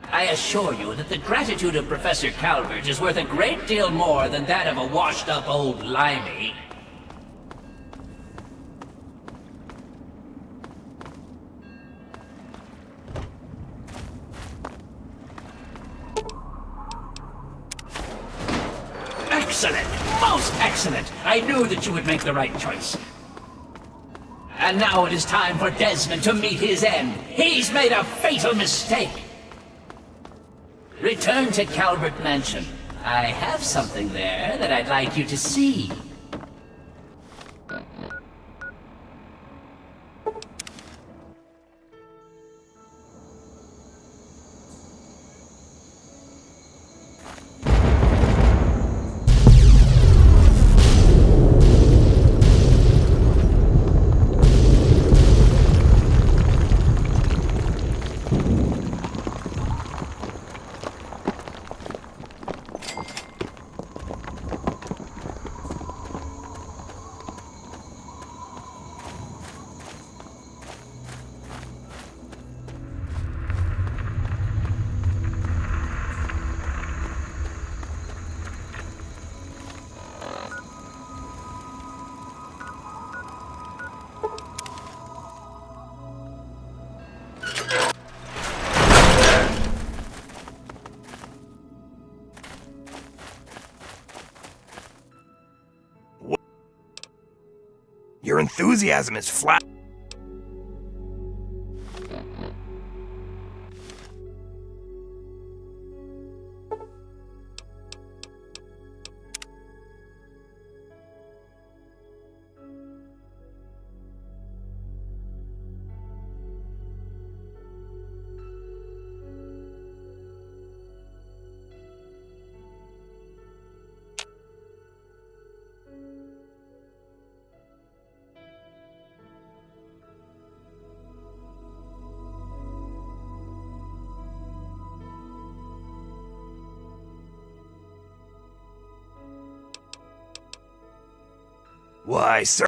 I assure you that the gratitude of Professor Calvert is worth a great deal more than that of a washed-up old limey. Excellent! Most excellent! I knew that you would make the right choice. And now it is time for Desmond to meet his end. He's made a fatal mistake. Return to Calvert Mansion. I have something there that I'd like you to see. Your enthusiasm is flat. Why, sir?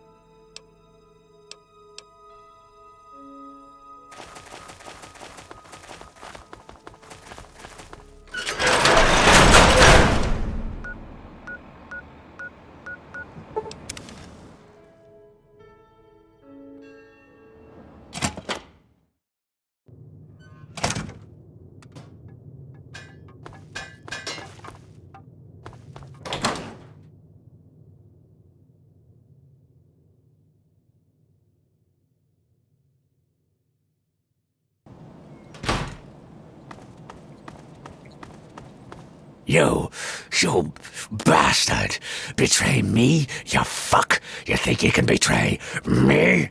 You bastard! Betray me, you fuck? You think you can betray me?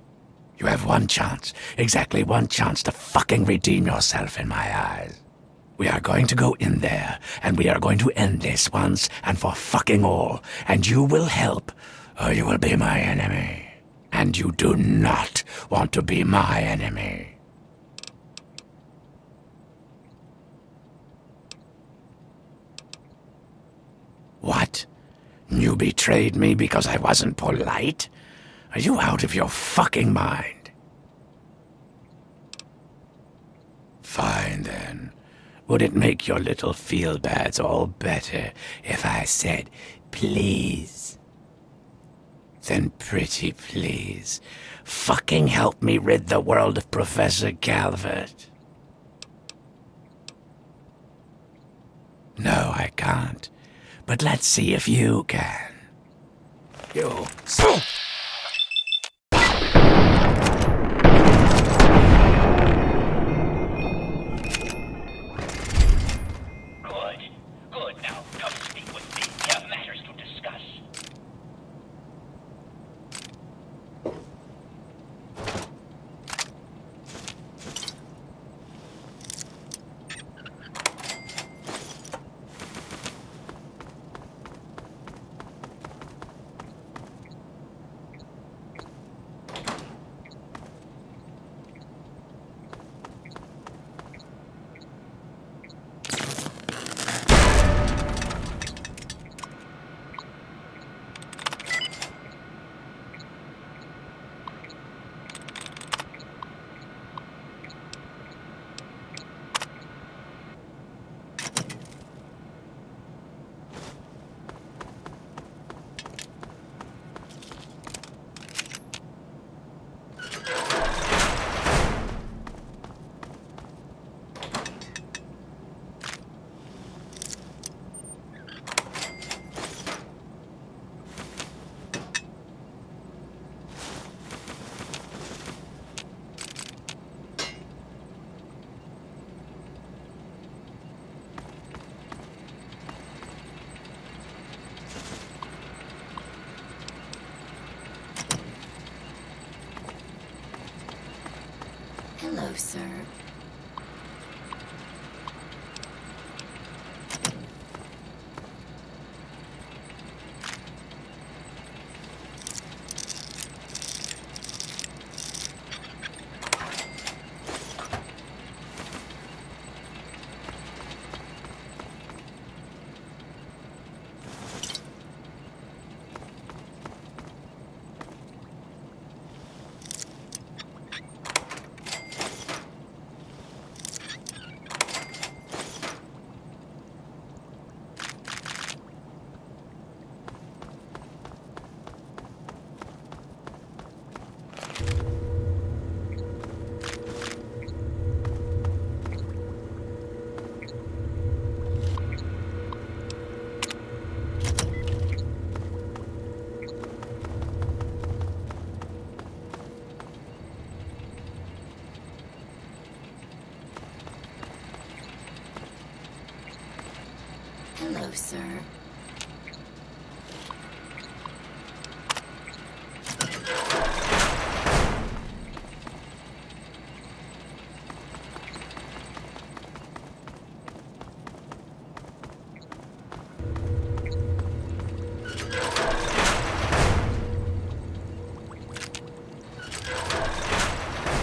You have one chance, exactly one chance to fucking redeem yourself in my eyes. We are going to go in there, and we are going to end this once and for fucking all, and you will help, or you will be my enemy. And you do not want to be my enemy. What? You betrayed me because I wasn't polite? Are you out of your fucking mind? Fine then. Would it make your little feel-bads all better if I said, please? Then pretty please, fucking help me rid the world of Professor Calvert. No, I can't. But let's see if you can. You... Good. Now, come speak with me. We have matters to discuss. sir. Hello, sir.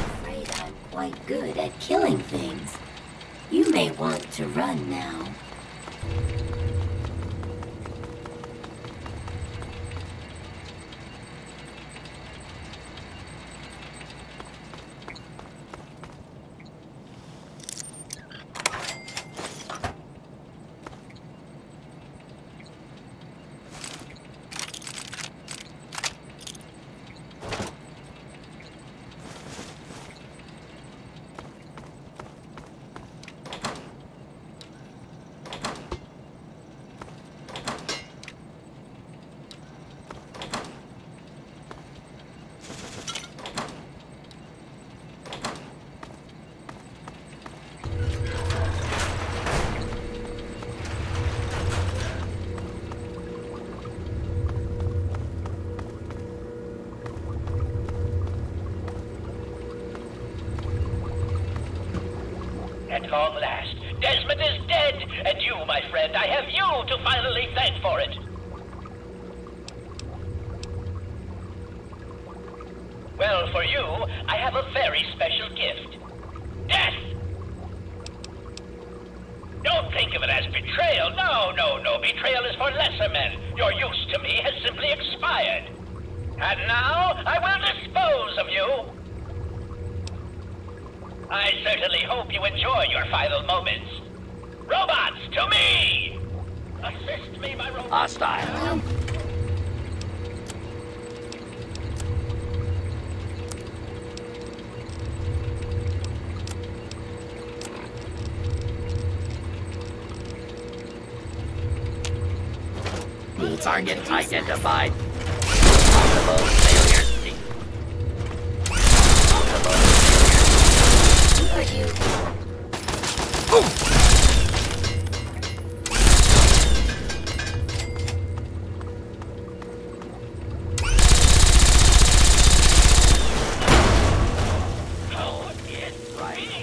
Afraid I'm quite good at killing things. You may want to run now. At long last, Desmond is dead, and you, my friend, I have you to finally thank for it. Well, for you, I have a very special gift. Death! Don't think of it as betrayal. No, no, no. Betrayal is for lesser men. Your use to me has simply expired. And now, I will dispose of you. I certainly hope you enjoy your final moments. Robots, to me! Assist me, my robot. Hostile. Target identified. Possible failure. Possible failure. Who are you? How it right.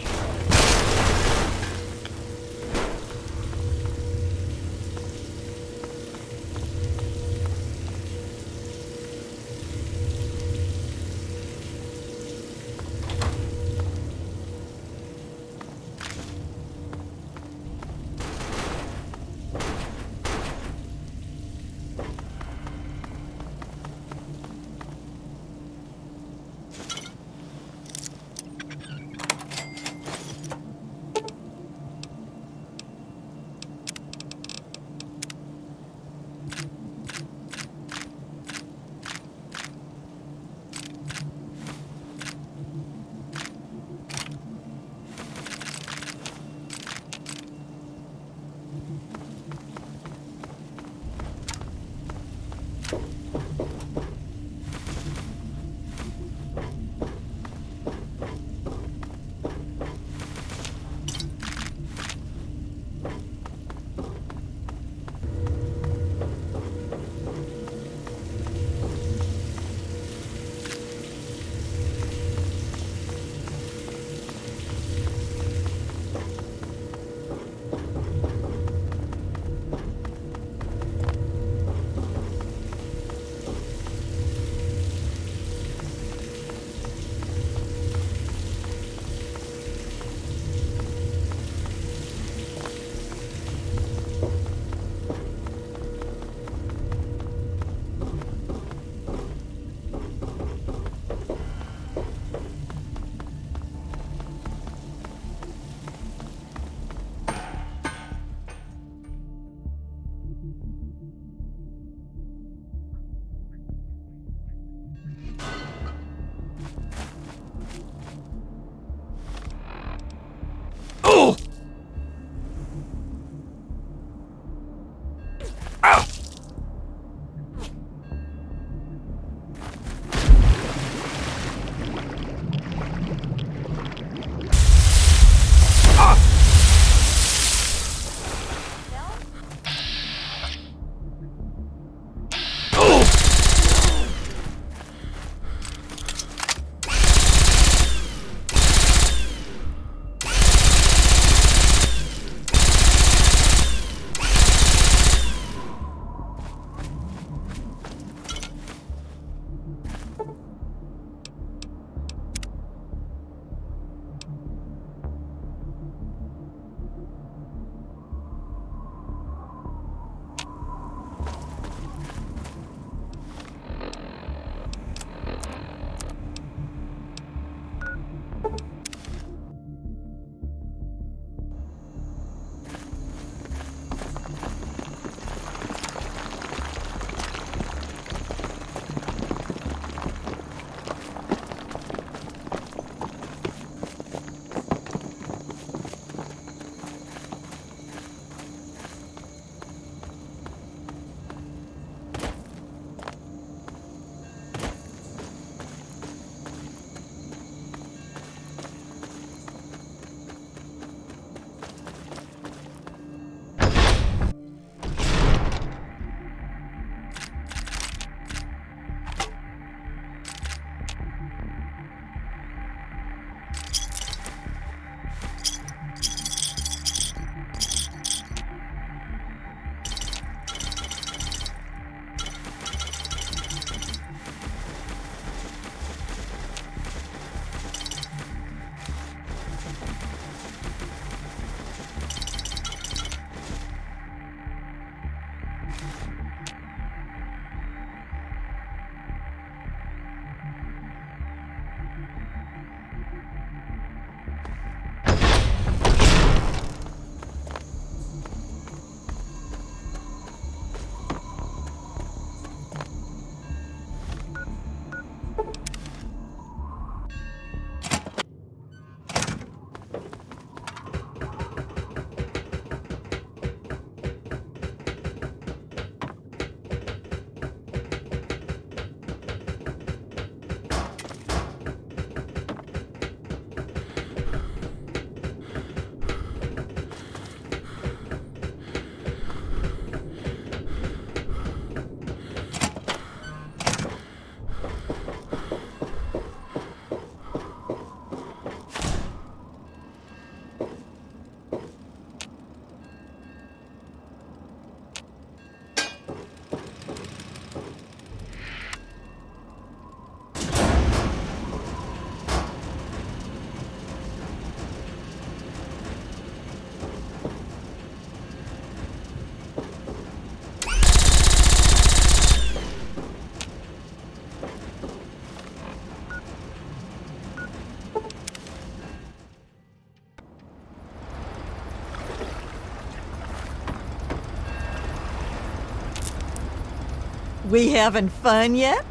We having fun yet?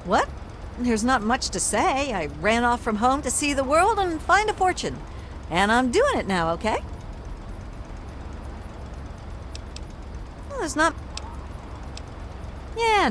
What? There's not much to say. I ran off from home to see the world and find a fortune. And I'm doing it now, okay? Well, there's not... Yeah.